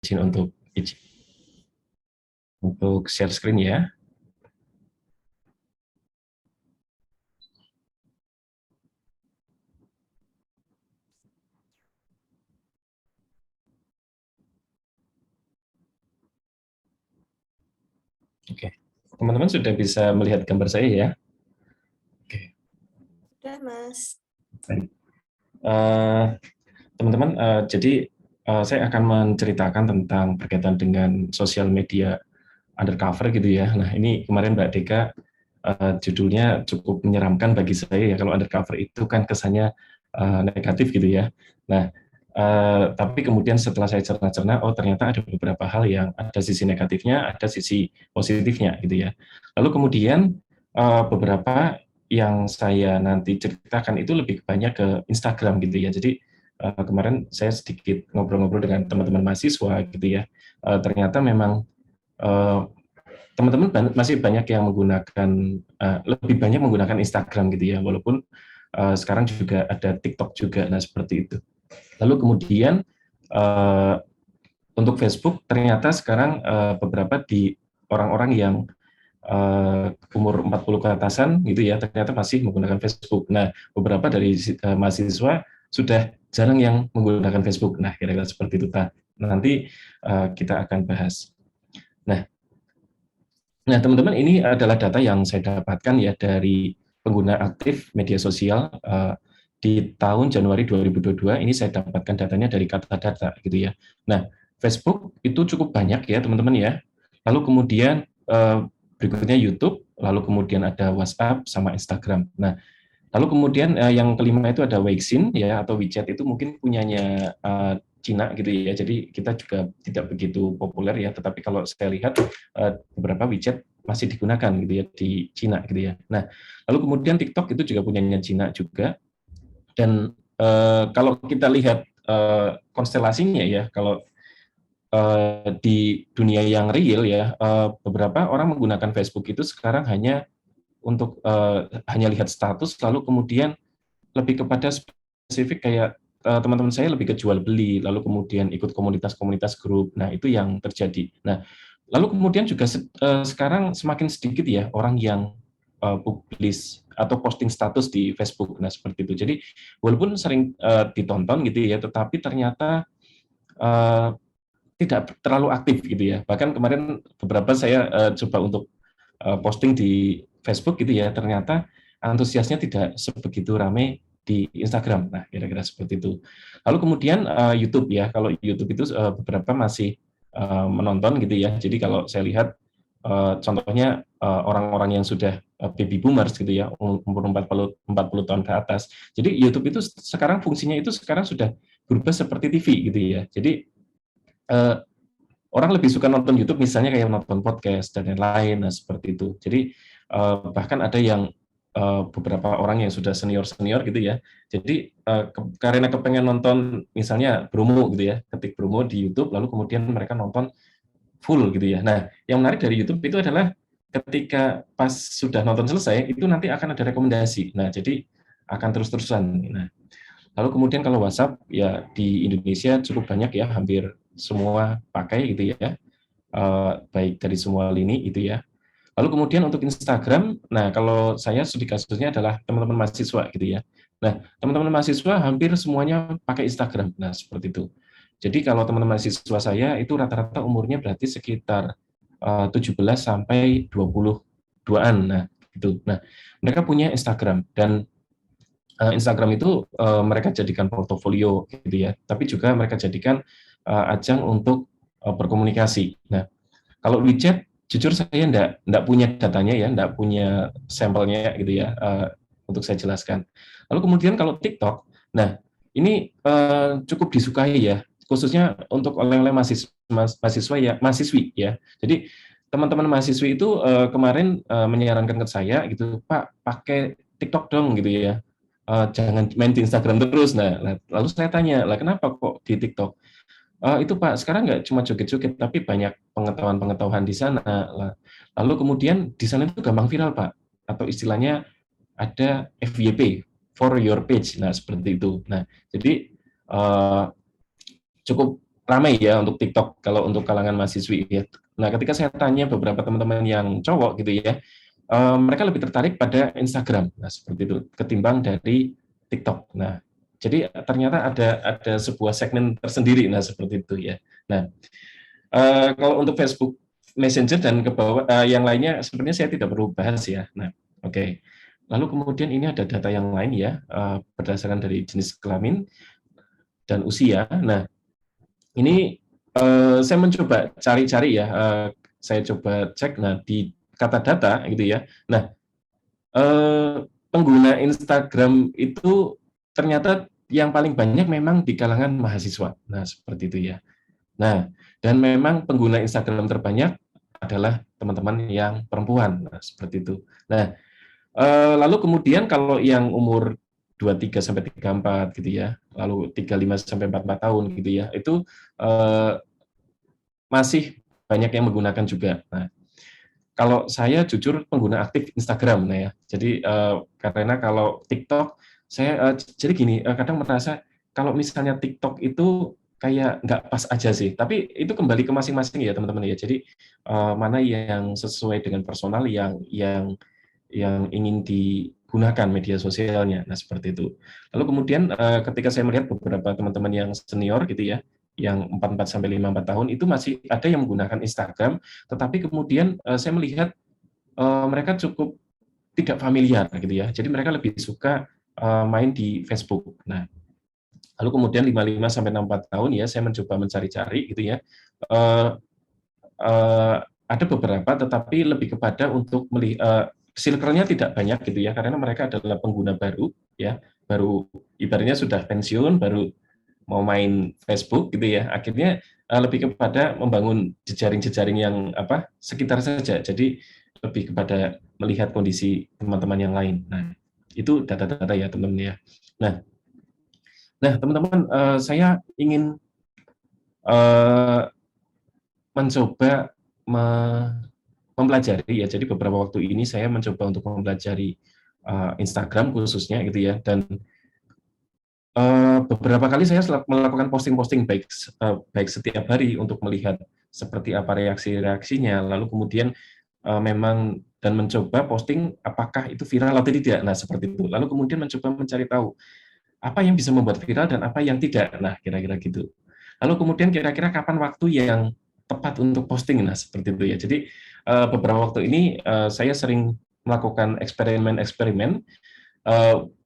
izin untuk share screen ya. Oke, teman-teman sudah bisa melihat gambar saya ya? Oke. Sudah, Mas. Baik. Teman-teman, jadi saya akan menceritakan tentang berkaitan dengan sosial media undercover gitu ya. Nah, ini kemarin Mbak Deka judulnya cukup menyeramkan bagi saya ya. Kalau undercover itu kan kesannya negatif gitu ya. Nah, tapi kemudian setelah saya cerna-cerna, oh ternyata ada beberapa hal yang ada sisi negatifnya, ada sisi positifnya gitu ya. Lalu kemudian beberapa yang saya nanti ceritakan itu lebih banyak ke Instagram gitu ya. Jadi kemarin saya sedikit ngobrol-ngobrol dengan teman-teman mahasiswa gitu ya. Ternyata memang teman-teman masih banyak yang menggunakan lebih banyak menggunakan Instagram gitu ya, walaupun sekarang juga ada TikTok juga. Nah, seperti itu. Lalu kemudian untuk Facebook ternyata sekarang beberapa di orang-orang yang umur 40 ke atasan gitu ya, ternyata masih menggunakan Facebook. Nah, beberapa dari mahasiswa sudah jarang yang menggunakan Facebook. Nah, kira-kira seperti itu. Nanti kita akan bahas. Nah, teman-teman, ini adalah data yang saya dapatkan ya dari pengguna aktif media sosial di tahun Januari 2022. Ini saya dapatkan datanya dari Kata Data gitu ya. Nah, Facebook itu cukup banyak ya, teman-teman ya. Lalu kemudian berikutnya YouTube, lalu kemudian ada WhatsApp sama Instagram. Nah, lalu kemudian yang kelima itu ada Weixin ya, atau WeChat, itu mungkin punyanya Cina gitu ya. Jadi kita juga tidak begitu populer ya. Tetapi kalau saya lihat beberapa WeChat masih digunakan gitu ya di Cina gitu ya. Nah, lalu kemudian TikTok itu juga punyanya Cina juga. Dan kalau kita lihat konstelasinya ya, kalau di dunia yang real ya, beberapa orang menggunakan Facebook itu sekarang hanya lihat status, lalu kemudian lebih kepada spesifik kayak teman-teman saya lebih ke jual beli, lalu kemudian ikut komunitas-komunitas grup. Nah, itu yang terjadi. Nah, lalu kemudian juga sekarang semakin sedikit ya orang yang publis atau posting status di Facebook. Nah, seperti itu. Jadi, walaupun sering ditonton gitu ya, tetapi ternyata uh, tidak terlalu aktif gitu ya. Bahkan kemarin beberapa saya coba untuk posting di Facebook gitu ya, ternyata antusiasnya tidak sebegitu ramai di Instagram. Nah, kira-kira seperti itu. Lalu kemudian YouTube ya, kalau YouTube itu beberapa masih menonton gitu ya. Jadi kalau saya lihat contohnya orang-orang yang sudah baby boomers gitu ya, umur 40 tahun ke atas. Jadi YouTube itu sekarang fungsinya itu sekarang sudah berubah seperti TV gitu ya. Jadi uh, orang lebih suka nonton YouTube misalnya kayak nonton podcast dan lain-lain, nah seperti itu. Jadi bahkan ada yang beberapa orang yang sudah senior gitu ya. Jadi karena kepengen nonton misalnya promo gitu ya, ketik promo di YouTube, lalu kemudian mereka nonton full gitu ya. Nah, yang menarik dari YouTube itu adalah ketika pas sudah nonton selesai, itu nanti akan ada rekomendasi. Nah, jadi akan terus-terusan. Nah, lalu kemudian kalau WhatsApp ya di Indonesia cukup banyak ya, hampir semua pakai gitu ya, baik dari semua lini itu ya. Lalu kemudian untuk Instagram, nah kalau saya studi kasusnya adalah teman-teman mahasiswa gitu ya. Nah, teman-teman mahasiswa hampir semuanya pakai Instagram. Nah, seperti itu. Jadi kalau teman-teman mahasiswa saya itu rata-rata umurnya berarti sekitar 17 sampai 22-an. Nah, gitu. Nah, mereka punya Instagram dan Instagram itu mereka jadikan portofolio gitu ya, tapi juga mereka jadikan ajang untuk berkomunikasi. Nah, kalau WeChat, jujur saya enggak punya datanya ya, enggak punya sampelnya gitu ya, untuk saya jelaskan. Lalu kemudian kalau TikTok, nah ini cukup disukai ya, khususnya untuk oleh-oleh mahasiswa ya, mahasiswi ya. Jadi teman-teman mahasiswi itu kemarin menyarankan ke saya gitu, Pak pakai TikTok dong gitu ya, jangan main di Instagram terus. Nah, lalu saya tanya, lah kenapa kok di TikTok? Itu Pak, sekarang nggak cuma joget-joget, tapi banyak pengetahuan-pengetahuan di sana. Lalu kemudian di sana itu gampang viral Pak, atau istilahnya ada FYP, for your page. Nah, seperti itu. Nah, jadi cukup ramai ya untuk TikTok kalau untuk kalangan mahasiswi ya. Nah, ketika saya tanya beberapa teman-teman yang cowok gitu ya, mereka lebih tertarik pada Instagram. Nah, seperti itu ketimbang dari TikTok. Nah, jadi ternyata ada sebuah segmen tersendiri. Nah, seperti itu ya. Nah, kalau untuk Facebook Messenger dan ke bawah yang lainnya sebenarnya saya tidak perlu bahas ya. Nah, oke. Lalu kemudian ini ada data yang lain ya, berdasarkan dari jenis kelamin dan usia. Nah, ini saya mencoba cari-cari ya, saya coba cek, nah di kata data gitu ya. Nah, pengguna Instagram itu ternyata yang paling banyak memang di kalangan mahasiswa. Nah, seperti itu ya. Nah, dan memang pengguna Instagram terbanyak adalah teman-teman yang perempuan. Nah, seperti itu. Nah, lalu kemudian kalau yang umur 23 sampai 34 gitu ya, lalu 35 sampai 44 tahun gitu ya, itu eh, masih banyak yang menggunakan juga. Nah, kalau saya jujur pengguna aktif Instagram, nah ya. Jadi karena kalau TikTok, saya jadi gini, kadang merasa kalau misalnya TikTok itu kayak nggak pas aja sih. Tapi itu kembali ke masing-masing ya teman-teman ya. Jadi mana yang sesuai dengan personal yang ingin digunakan media sosialnya. Nah, seperti itu. Lalu kemudian ketika saya melihat beberapa teman-teman yang senior gitu ya, yang 44 sampai 54 tahun itu masih ada yang menggunakan Instagram, tetapi kemudian saya melihat mereka cukup tidak familiar gitu ya. Jadi mereka lebih suka main di Facebook. Nah, lalu kemudian 55 sampai 64 tahun ya saya mencoba mencari-cari gitu ya. Eh, ada beberapa tetapi lebih kepada untuk melihat circle-nya tidak banyak gitu ya karena mereka adalah pengguna baru ya, baru ibaratnya sudah pensiun, baru mau main Facebook gitu ya. Akhirnya lebih kepada membangun jejaring-jejaring yang sekitar saja. Jadi lebih kepada melihat kondisi teman-teman yang lain. Nah, itu data-data ya teman-teman ya. Nah, teman-teman saya ingin uh, mencoba mempelajari ya. Jadi beberapa waktu ini saya mencoba untuk mempelajari Instagram khususnya gitu ya. Dan beberapa kali saya melakukan posting-posting baik setiap hari untuk melihat seperti apa reaksi-reaksinya, lalu kemudian memang dan mencoba posting apakah itu viral atau tidak. Nah, seperti itu. Lalu kemudian mencoba mencari tahu apa yang bisa membuat viral dan apa yang tidak. Nah, kira-kira gitu. Lalu kemudian kira-kira kapan waktu yang tepat untuk posting. Nah, seperti itu ya. Jadi beberapa waktu ini saya sering melakukan eksperimen-eksperimen,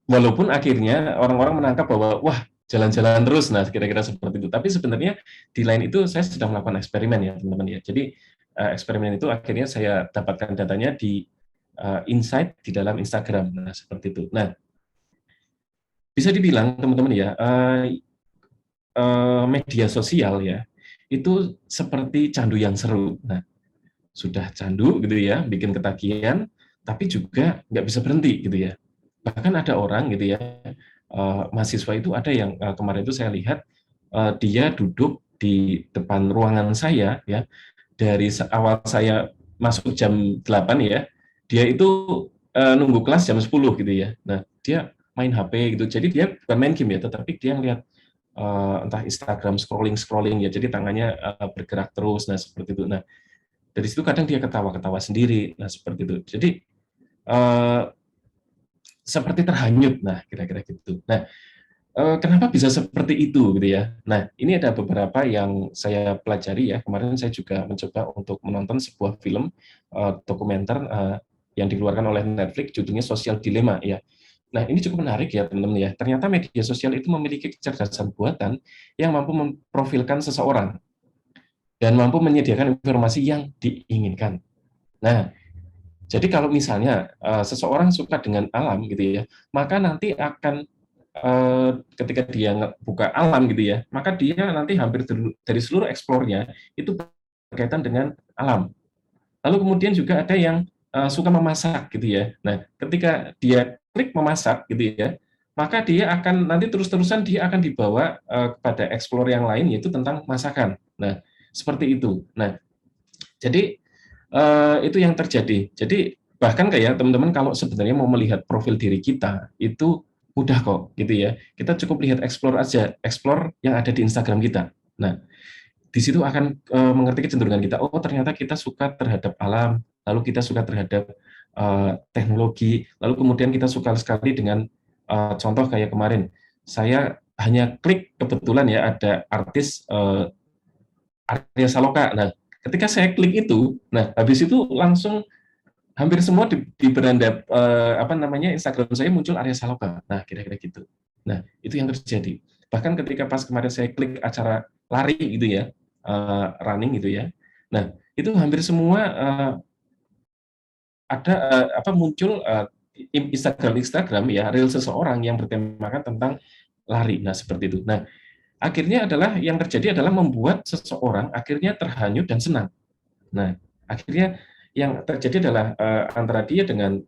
walaupun akhirnya orang-orang menangkap bahwa wah jalan-jalan terus, nah kira-kira seperti itu. Tapi sebenarnya di lain itu saya sedang melakukan eksperimen ya teman-teman ya. Jadi eksperimen itu akhirnya saya dapatkan datanya di insight di dalam Instagram. Nah, seperti itu. Nah, bisa dibilang teman-teman ya, media sosial ya itu seperti candu yang seru. Nah, sudah candu gitu ya, bikin ketagihan, tapi juga nggak bisa berhenti gitu ya. Bahkan ada orang gitu ya, mahasiswa itu ada yang kemarin itu saya lihat dia duduk di depan ruangan saya ya, dari awal saya masuk jam 8 ya, dia itu nunggu kelas jam 10 gitu ya. Nah, dia main HP gitu. Jadi dia bukan main game ya, tetapi dia ngelihat entah Instagram scrolling ya. Jadi tangannya bergerak terus. Nah, seperti itu. Nah, dari situ kadang dia ketawa-ketawa sendiri. Nah, seperti itu. Jadi uh, seperti terhanyut. Nah, kira-kira gitu. Nah, kenapa bisa seperti itu gitu ya? Nah, ini ada beberapa yang saya pelajari ya. Kemarin saya juga mencoba untuk menonton sebuah film dokumenter yang dikeluarkan oleh Netflix, judulnya Social Dilemma ya. Nah, ini cukup menarik ya teman-teman ya. Ternyata media sosial itu memiliki kecerdasan buatan yang mampu memprofilkan seseorang dan mampu menyediakan informasi yang diinginkan. Nah, jadi kalau misalnya seseorang suka dengan alam gitu ya, maka nanti akan ketika dia buka alam gitu ya, maka dia nanti hampir dari seluruh eksplornya itu berkaitan dengan alam. Lalu kemudian juga ada yang suka memasak gitu ya. Nah, ketika dia klik memasak gitu ya, maka dia akan nanti terus-terusan dia akan dibawa kepada explore yang lain yaitu tentang masakan. Nah, seperti itu. Nah, jadi itu yang terjadi. Jadi bahkan kayak teman-teman kalau sebenarnya mau melihat profil diri kita itu mudah kok gitu ya. Kita cukup lihat explore aja, explore yang ada di Instagram kita. Nah, di situ akan mengerti kecenderungan kita. Oh, ternyata kita suka terhadap alam, lalu kita suka terhadap teknologi, lalu kemudian kita suka sekali dengan contoh kayak kemarin. Saya hanya klik kebetulan ya ada artis Arya Saloka. Nah, ketika saya klik itu, nah habis itu langsung hampir semua di beranda apa namanya Instagram saya muncul Arya Saloka. Nah, kira-kira gitu. Nah, itu yang terjadi. Bahkan ketika pas kemarin saya klik acara lari gitu ya, running gitu ya. Nah, itu hampir semua ada apa muncul Instagram ya, reel seseorang yang bertemakan tentang lari. Nah, seperti itu. Nah, akhirnya adalah yang terjadi adalah membuat seseorang akhirnya terhanyut dan senang. Nah, akhirnya yang terjadi adalah antara dia dengan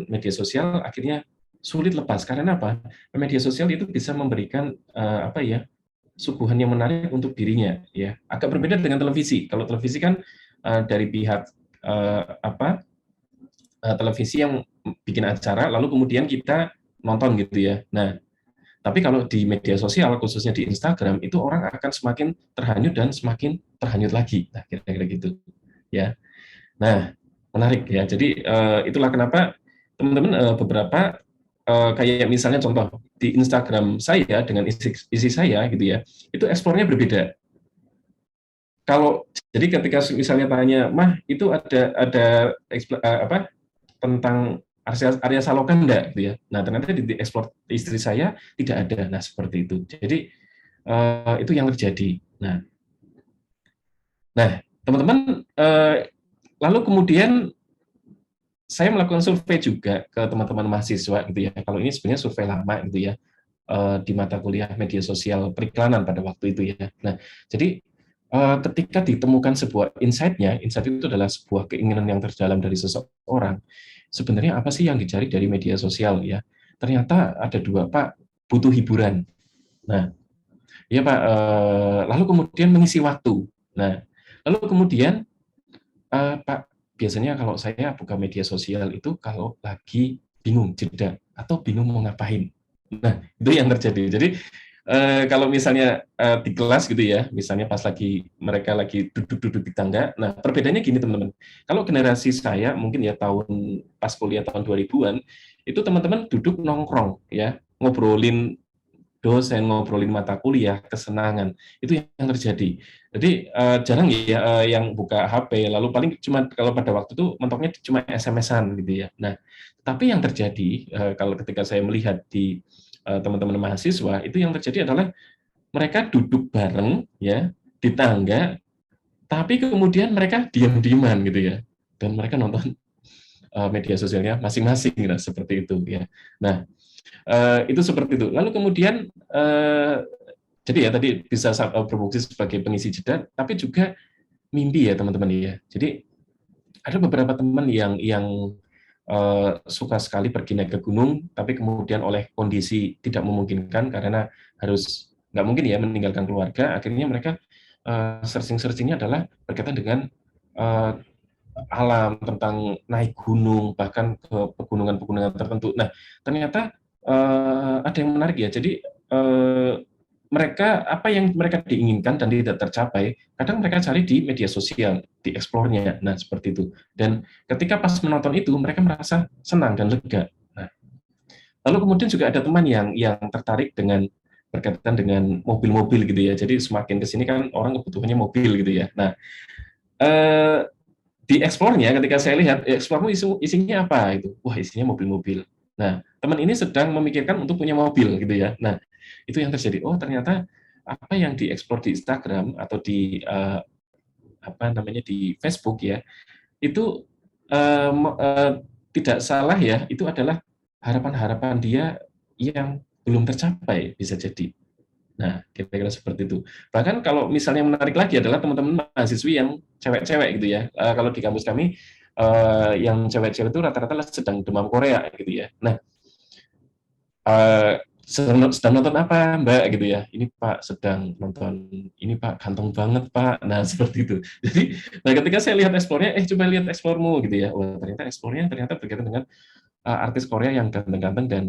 media sosial akhirnya sulit lepas karena apa? Media sosial itu bisa memberikan apa ya suguhan yang menarik untuk dirinya ya. Agak berbeda dengan televisi. Kalau televisi kan dari pihak apa televisi yang bikin acara lalu kemudian kita nonton gitu ya. Nah, tapi kalau di media sosial khususnya di Instagram itu orang akan semakin terhanyut dan semakin terhanyut lagi. Nah, kira-kira gitu ya. Nah, menarik ya. Jadi itulah kenapa teman-teman beberapa kayak misalnya contoh di Instagram saya dengan isi saya gitu ya, itu eksplornya berbeda. Kalau jadi ketika misalnya tanya, "Mah, itu ada apa tentang Arya Saloka enggak?" gitu ya. Nah, ternyata di eksplor istri saya tidak ada. Nah, seperti itu. Jadi itu yang terjadi. Nah, teman-teman lalu kemudian saya melakukan survei juga ke teman-teman mahasiswa gitu ya. Kalau ini sebenarnya survei lama gitu ya di mata kuliah media sosial periklanan pada waktu itu ya. Nah, jadi ketika ditemukan sebuah insight-nya, insight itu adalah sebuah keinginan yang terdalam dari seseorang. Sebenarnya apa sih yang dicari dari media sosial ya? Ternyata ada dua, Pak, butuh hiburan. Nah, ya Pak, lalu kemudian mengisi waktu. Nah, lalu kemudian Pak, biasanya kalau saya buka media sosial itu kalau lagi bingung jeda atau bingung mau ngapain. Nah, itu yang terjadi. Jadi kalau misalnya di kelas gitu ya, misalnya pas mereka lagi duduk-duduk di tangga. Nah, perbedaannya gini teman-teman. Kalau generasi saya mungkin ya pas kuliah tahun 2000-an, itu teman-teman duduk nongkrong ya, ngobrolin dosen, ngobrolin mata kuliah, kesenangan, itu yang terjadi. Jadi jarang ya yang buka HP, lalu paling cuma kalau pada waktu itu mentoknya cuma SMS-an gitu ya. Nah, tapi yang terjadi kalau ketika saya melihat di teman-teman mahasiswa, itu yang terjadi adalah mereka duduk bareng ya di tangga, tapi kemudian mereka diam-diaman gitu ya, dan mereka nonton media sosialnya masing-masing, nah, seperti itu ya. Nah, itu seperti itu. Lalu kemudian jadi ya tadi bisa berfungsi sebagai pengisi jeda, tapi juga mimpi ya teman-teman ya. Jadi ada beberapa teman yang suka sekali pergi naik ke gunung, tapi kemudian oleh kondisi tidak memungkinkan karena harus nggak mungkin ya meninggalkan keluarga, akhirnya mereka searching-searchingnya adalah berkaitan dengan uh, alam, tentang naik gunung, bahkan ke pegunungan-pegunungan tertentu. Nah, ternyata ada yang menarik ya. Jadi mereka apa yang mereka diinginkan dan tidak tercapai, kadang mereka cari di media sosial, di explore-nya. Nah, seperti itu. Dan ketika pas menonton itu, mereka merasa senang dan lega. Nah, lalu kemudian juga ada teman yang tertarik dengan berkaitan dengan mobil-mobil gitu ya. Jadi semakin ke sini kan orang kebutuhannya mobil gitu ya. Nah, eh, di explore-nya ketika saya lihat explore isinya apa itu, wah isinya mobil-mobil. Nah, teman ini sedang memikirkan untuk punya mobil gitu ya. Nah, itu yang terjadi. Oh, ternyata apa yang dieksplor di Instagram atau di apa namanya di Facebook ya, itu tidak salah ya, itu adalah harapan-harapan dia yang belum tercapai bisa jadi. Nah, kira-kira seperti itu. Bahkan kalau misalnya menarik lagi adalah teman-teman mahasiswi yang cewek-cewek gitu ya. Kalau di kampus kami yang cewek-cewek itu rata-rata sedang demam Korea gitu ya. Nah, sedang nonton apa Mbak gitu ya. Ini Pak sedang nonton ini Pak ganteng banget Pak. Nah, seperti itu. Jadi, nah ketika saya lihat eksplornya, coba lihat eksplormu gitu ya. Wah, ternyata eksplornya ternyata berkaitan dengan artis Korea yang ganteng-ganteng dan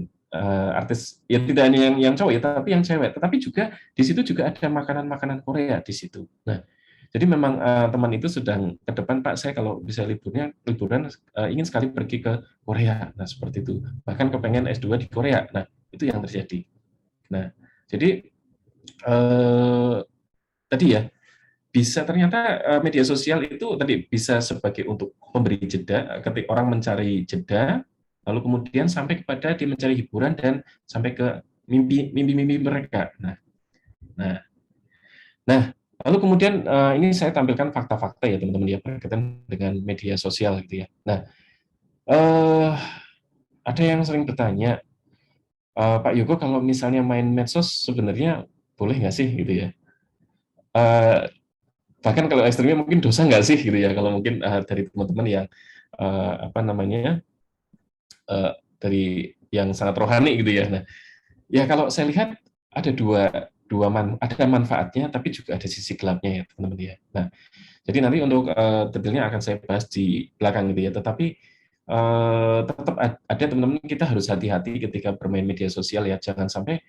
artis ya tidak hanya yang cowok ya, tapi yang cewek. Tetapi juga di situ juga ada makanan-makanan Korea di situ. Nah, jadi memang teman itu sedang ke depan, Pak, saya kalau bisa liburan ingin sekali pergi ke Korea. Nah, seperti itu. Bahkan kepengen S2 di Korea. Nah, itu yang terjadi. Nah, jadi tadi ya, bisa ternyata media sosial itu tadi bisa sebagai untuk memberi jeda ketika orang mencari jeda, lalu kemudian sampai kepada dia mencari hiburan dan sampai ke mimpi mereka. Nah, nah, lalu kemudian ini saya tampilkan fakta-fakta ya teman-teman ya berkaitan dengan media sosial gitu ya. Nah, eh, ada yang sering bertanya, Pak Yoko kalau misalnya main medsos sebenarnya boleh nggak sih gitu ya? Eh, Bahkan kalau ekstrimnya mungkin dosa nggak sih gitu ya kalau mungkin dari teman-teman yang apa namanya dari yang sangat rohani gitu ya. Nah, ya kalau saya lihat ada ada manfaatnya tapi juga ada sisi gelapnya ya teman-teman ya. Nah, jadi nanti untuk detailnya akan saya bahas di belakang gitu ya. Tetapi tetap ada teman-teman, kita harus hati-hati ketika bermain media sosial ya. Jangan sampai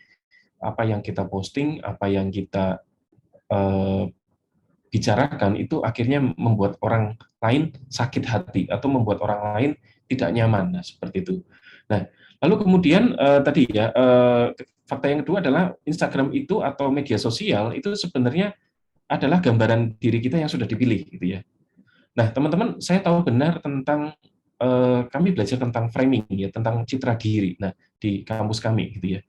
apa yang kita posting, apa yang kita eh, bicarakan itu akhirnya membuat orang lain sakit hati atau membuat orang lain tidak nyaman. Nah, seperti itu. Nah, lalu kemudian tadi ya fakta yang kedua adalah Instagram itu atau media sosial itu sebenarnya adalah gambaran diri kita yang sudah dipilih gitu ya. Nah, teman-teman, saya tahu benar tentang kami belajar tentang framing ya, tentang citra diri. Nah, di kampus kami gitu ya.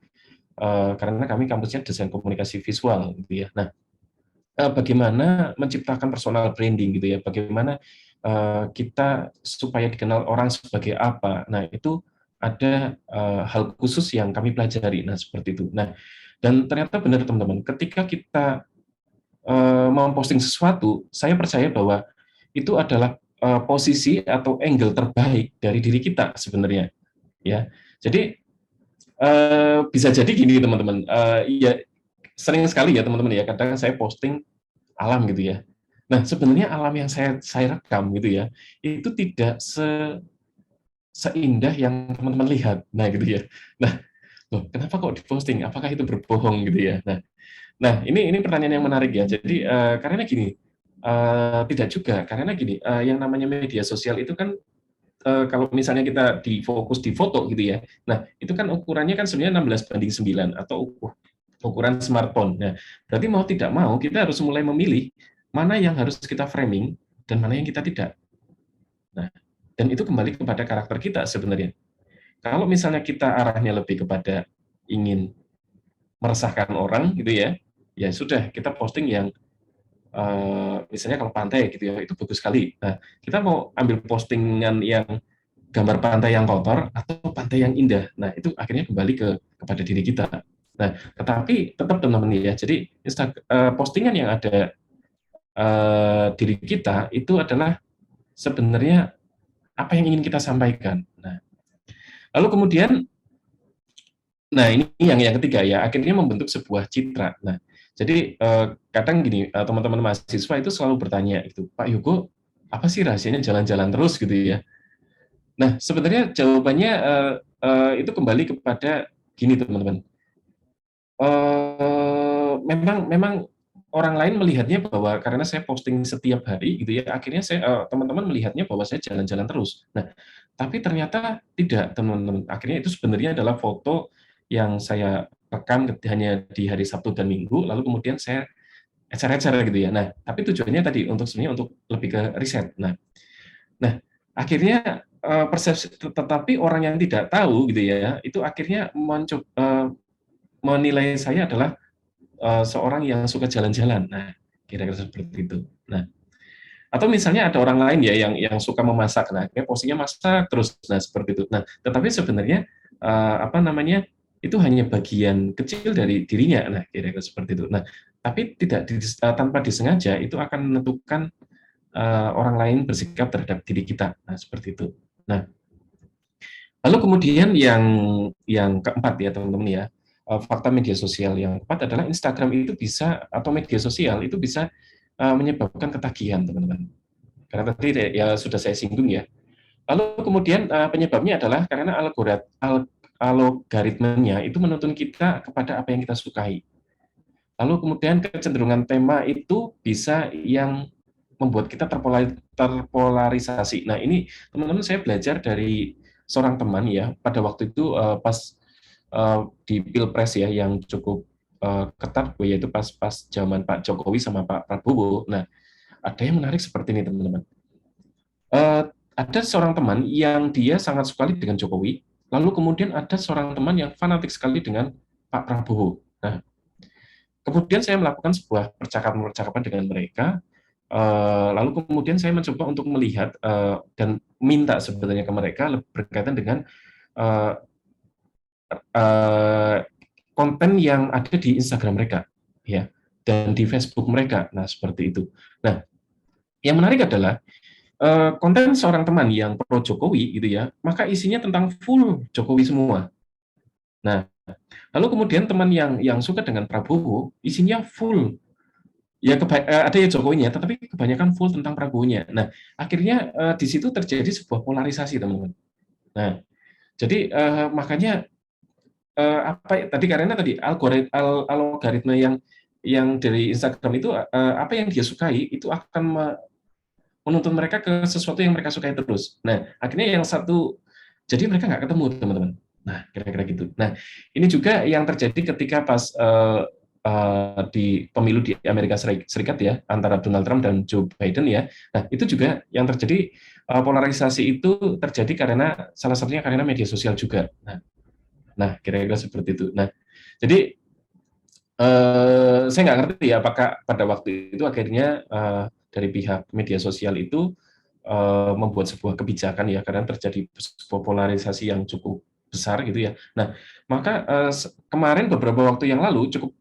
Karena kami kampusnya desain komunikasi visual gitu ya. Nah, bagaimana menciptakan personal branding gitu ya, bagaimana kita supaya dikenal orang sebagai apa. Nah, itu ada hal khusus yang kami pelajari. Nah, seperti itu. Nah, dan ternyata benar teman-teman, ketika kita memposting sesuatu, saya percaya bahwa itu adalah posisi atau angle terbaik dari diri kita sebenarnya. Ya, jadi bisa jadi gini teman-teman, ya sering sekali ya teman-teman ya, kadang saya posting alam gitu ya. Nah, sebenarnya alam yang saya rekam gitu ya, itu tidak seindah yang teman-teman lihat. Nah, gitu ya. Nah, loh, kenapa kok diposting? Apakah itu berbohong gitu ya? Nah, ini pertanyaan yang menarik ya. Jadi karena gini, tidak juga karena gini, yang namanya media sosial itu kan kalau misalnya kita difokus di foto gitu ya. Nah, itu kan ukurannya kan sebenarnya 16:9 atau ukuran smartphone. Nah, berarti mau tidak mau kita harus mulai memilih mana yang harus kita framing dan mana yang kita tidak. Nah, dan itu kembali kepada karakter kita sebenarnya. Kalau misalnya kita arahnya lebih kepada ingin meresahkan orang gitu ya, ya sudah kita posting yang misalnya kalau pantai gitu ya, itu bagus sekali. Nah, kita mau ambil postingan yang gambar pantai yang kotor atau pantai yang indah. Nah, itu akhirnya kembali kepada diri kita. Nah, tetapi tetap teman-teman ya. Jadi postingan yang ada diri kita itu adalah sebenarnya apa yang ingin kita sampaikan. Nah, lalu kemudian, nah ini yang ketiga ya, akhirnya membentuk sebuah citra. Nah, jadi kadang gini, teman-teman mahasiswa itu selalu bertanya itu, Pak Yoko, apa sih rahasianya jalan-jalan terus gitu ya? Nah, sebenarnya jawabannya itu kembali kepada gini teman-teman. Memang orang lain melihatnya bahwa karena saya posting setiap hari gitu ya, akhirnya teman-teman melihatnya bahwa saya jalan-jalan terus. Nah, tapi ternyata tidak teman-teman. Akhirnya itu sebenarnya adalah foto yang saya rekam hanya di hari Sabtu dan Minggu, lalu kemudian saya ecer-ecer gitu ya. Nah, tapi tujuannya tadi untuk sebenarnya untuk lebih ke riset. Nah, akhirnya persepsi, tetapi orang yang tidak tahu gitu ya, itu akhirnya menilai saya adalah seorang yang suka jalan-jalan. Nah, kira-kira seperti itu. Nah, atau misalnya ada orang lain ya yang suka memasak. Nah, kayak posisinya masak terus. Nah, seperti itu. Nah, tetapi sebenarnya apa namanya? Itu hanya bagian kecil dari dirinya. Nah, kira-kira seperti itu. Nah, tapi tanpa disengaja itu akan menentukan orang lain bersikap terhadap diri kita. Nah, seperti itu. Nah, lalu kemudian yang keempat ya teman-teman ya, fakta media sosial yang keempat adalah Instagram itu bisa atau media sosial itu bisa menyebabkan ketagihan teman-teman. Karena tadi ya sudah saya singgung ya. Lalu kemudian penyebabnya adalah karena algoritmenya itu menuntun kita kepada apa yang kita sukai. Lalu kemudian kecenderungan tema itu bisa yang membuat kita terpolarisasi. Nah, ini teman-teman saya belajar dari seorang teman ya, pada waktu itu pas di Pilpres ya yang cukup ketat, yaitu pas zaman Pak Jokowi sama Pak Prabowo. Nah, ada yang menarik seperti ini teman-teman. Ada seorang teman yang dia sangat sekali dengan Jokowi, lalu kemudian ada seorang teman yang fanatik sekali dengan Pak Prabowo. Nah, kemudian saya melakukan sebuah percakapan dengan mereka, lalu kemudian saya mencoba untuk melihat dan minta sebenarnya ke mereka berkaitan dengan uh, uh, konten yang ada di Instagram mereka, ya, dan di Facebook mereka. Nah, seperti itu. Nah, yang menarik adalah konten seorang teman yang pro Jokowi, gitu ya, maka isinya tentang full Jokowi semua. Nah, lalu kemudian teman yang suka dengan Prabowo, isinya full ya ada ya Jokowinya, tetapi kebanyakan full tentang Prabowo-nya. Nah, akhirnya di situ terjadi sebuah polarisasi, teman-teman. Nah, jadi makanya tadi karena tadi algoritma yang dari Instagram itu apa yang dia sukai itu akan menuntun mereka ke sesuatu yang mereka sukai terus. Nah, akhirnya yang satu jadi mereka nggak ketemu, teman-teman. Nah, kira-kira gitu. Nah, ini juga yang terjadi ketika pas di pemilu di Amerika Serikat ya, antara Donald Trump dan Joe Biden ya. Nah, itu juga yang terjadi polarisasi itu terjadi karena salah satunya karena media sosial juga. Nah, kira-kira seperti itu. Nah, jadi saya nggak ngerti ya apakah pada waktu itu akhirnya dari pihak media sosial itu membuat sebuah kebijakan ya karena terjadi polarisasi yang cukup besar gitu ya. Nah, maka kemarin beberapa waktu yang lalu cukup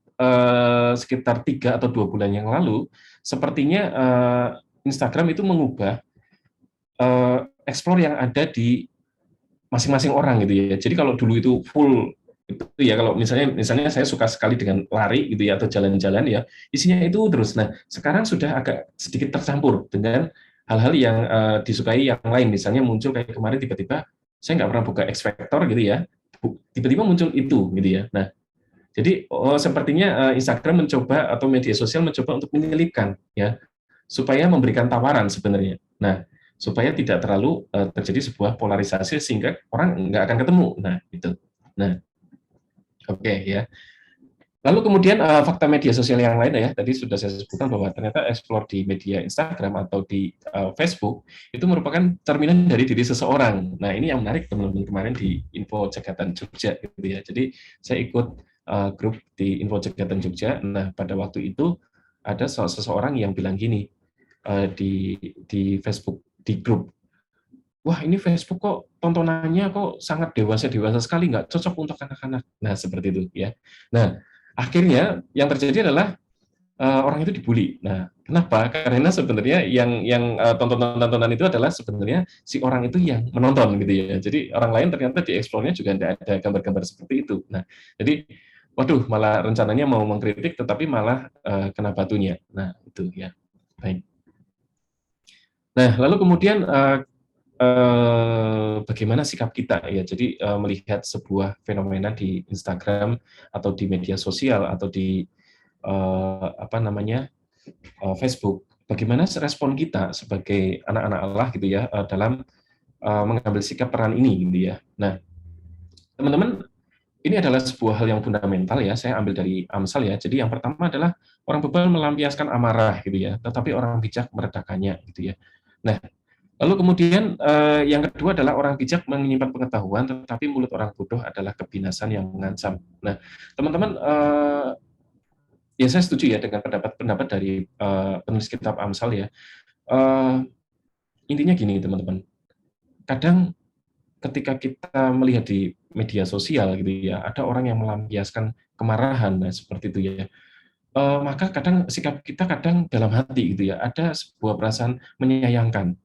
sekitar 3 atau 2 bulan yang lalu, sepertinya Instagram itu mengubah explore yang ada di masing-masing orang gitu ya. Jadi kalau dulu itu full itu ya kalau misalnya saya suka sekali dengan lari gitu ya atau jalan-jalan ya, isinya itu terus. Nah, sekarang sudah agak sedikit tercampur dengan hal-hal yang disukai yang lain. Misalnya muncul kayak kemarin tiba-tiba saya nggak pernah buka X Factor gitu ya, tiba-tiba muncul itu gitu ya. Nah, jadi sepertinya Instagram mencoba atau media sosial mencoba untuk menyelipkan ya supaya memberikan tawaran sebenarnya. Nah, supaya tidak terlalu terjadi sebuah polarisasi sehingga orang nggak akan ketemu. Nah, itu. Nah, oke ya. Lalu kemudian fakta media sosial yang lain ya, tadi sudah saya sebutkan bahwa ternyata explore di media Instagram atau di Facebook itu merupakan cerminan dari diri seseorang. Nah, ini yang menarik teman-teman kemarin di Info Cegatan Jogja gitu ya. Jadi saya ikut grup di Info Cegatan Jogja. Nah, pada waktu itu ada seseorang yang bilang gini di Facebook di grup, wah ini Facebook kok tontonannya kok sangat dewasa sekali, nggak cocok untuk anak-anak. Nah seperti itu ya. Nah akhirnya yang terjadi adalah orang itu dibully. Nah kenapa? Karena sebenarnya yang tontonan-tontonan itu adalah sebenarnya si orang itu yang menonton gitu ya. Jadi orang lain ternyata di explore-nya juga tidak ada gambar-gambar seperti itu. Nah jadi waduh malah rencananya mau mengkritik tetapi malah kena batunya. Nah itu ya. Baik. Nah, lalu kemudian bagaimana sikap kita ya? Jadi melihat sebuah fenomena di Instagram atau di media sosial atau di apa namanya Facebook, bagaimana respon kita sebagai anak-anak Allah gitu ya dalam mengambil sikap peran ini gitu ya. Nah, teman-teman, ini adalah sebuah hal yang fundamental ya. Saya ambil dari Amsal ya. Jadi yang pertama adalah orang bebal melampiaskan amarah gitu ya, tetapi orang bijak meredakannya gitu ya. Nah, lalu kemudian yang kedua adalah orang bijak menyimpan pengetahuan, tetapi mulut orang bodoh adalah kebinasan yang mengancam. Nah, teman-teman, ya saya setuju ya dengan pendapat dari penulis kitab Amsal ya. Intinya gini teman-teman, kadang ketika kita melihat di media sosial gitu ya, ada orang yang melampiaskan kemarahan, nah seperti itu ya. Maka kadang sikap kita kadang dalam hati gitu ya, ada sebuah perasaan menyayangkan.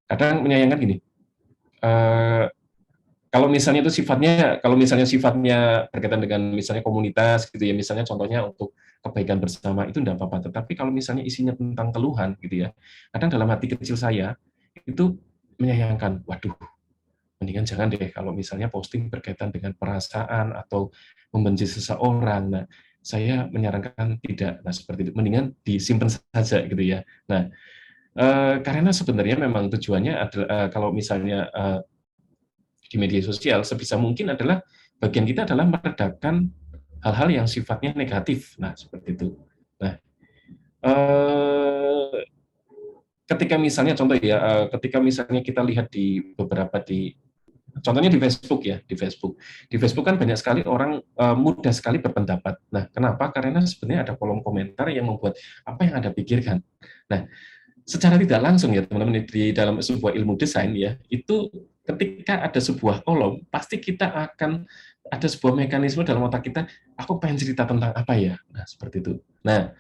Kadang menyayangkan gini, eh, kalau misalnya sifatnya berkaitan dengan misalnya komunitas gitu ya, misalnya contohnya untuk kebaikan bersama itu tidak apa-apa. Tetapi kalau misalnya isinya tentang keluhan gitu ya, kadang dalam hati kecil saya itu menyayangkan. Waduh, mendingan jangan deh kalau misalnya posting berkaitan dengan perasaan atau membenci seseorang. Nah, saya menyarankan tidak. Nah, seperti itu. Mendingan disimpan saja gitu ya. Nah, karena sebenarnya memang tujuannya adalah kalau misalnya di media sosial sebisa mungkin adalah bagian kita adalah meredakan hal-hal yang sifatnya negatif. Nah, seperti itu. Nah, eh, ketika misalnya contoh ya, ketika misalnya kita lihat di beberapa di contohnya di Facebook ya, di Facebook. Di Facebook kan banyak sekali orang mudah sekali berpendapat. Nah, kenapa? Karena sebenarnya ada kolom komentar yang membuat apa yang Anda pikirkan. Nah, secara tidak langsung ya teman-teman di dalam sebuah ilmu desain ya, itu ketika ada sebuah kolom, pasti kita akan ada sebuah mekanisme dalam otak kita, aku pengen cerita tentang apa ya? Nah, seperti itu. Nah,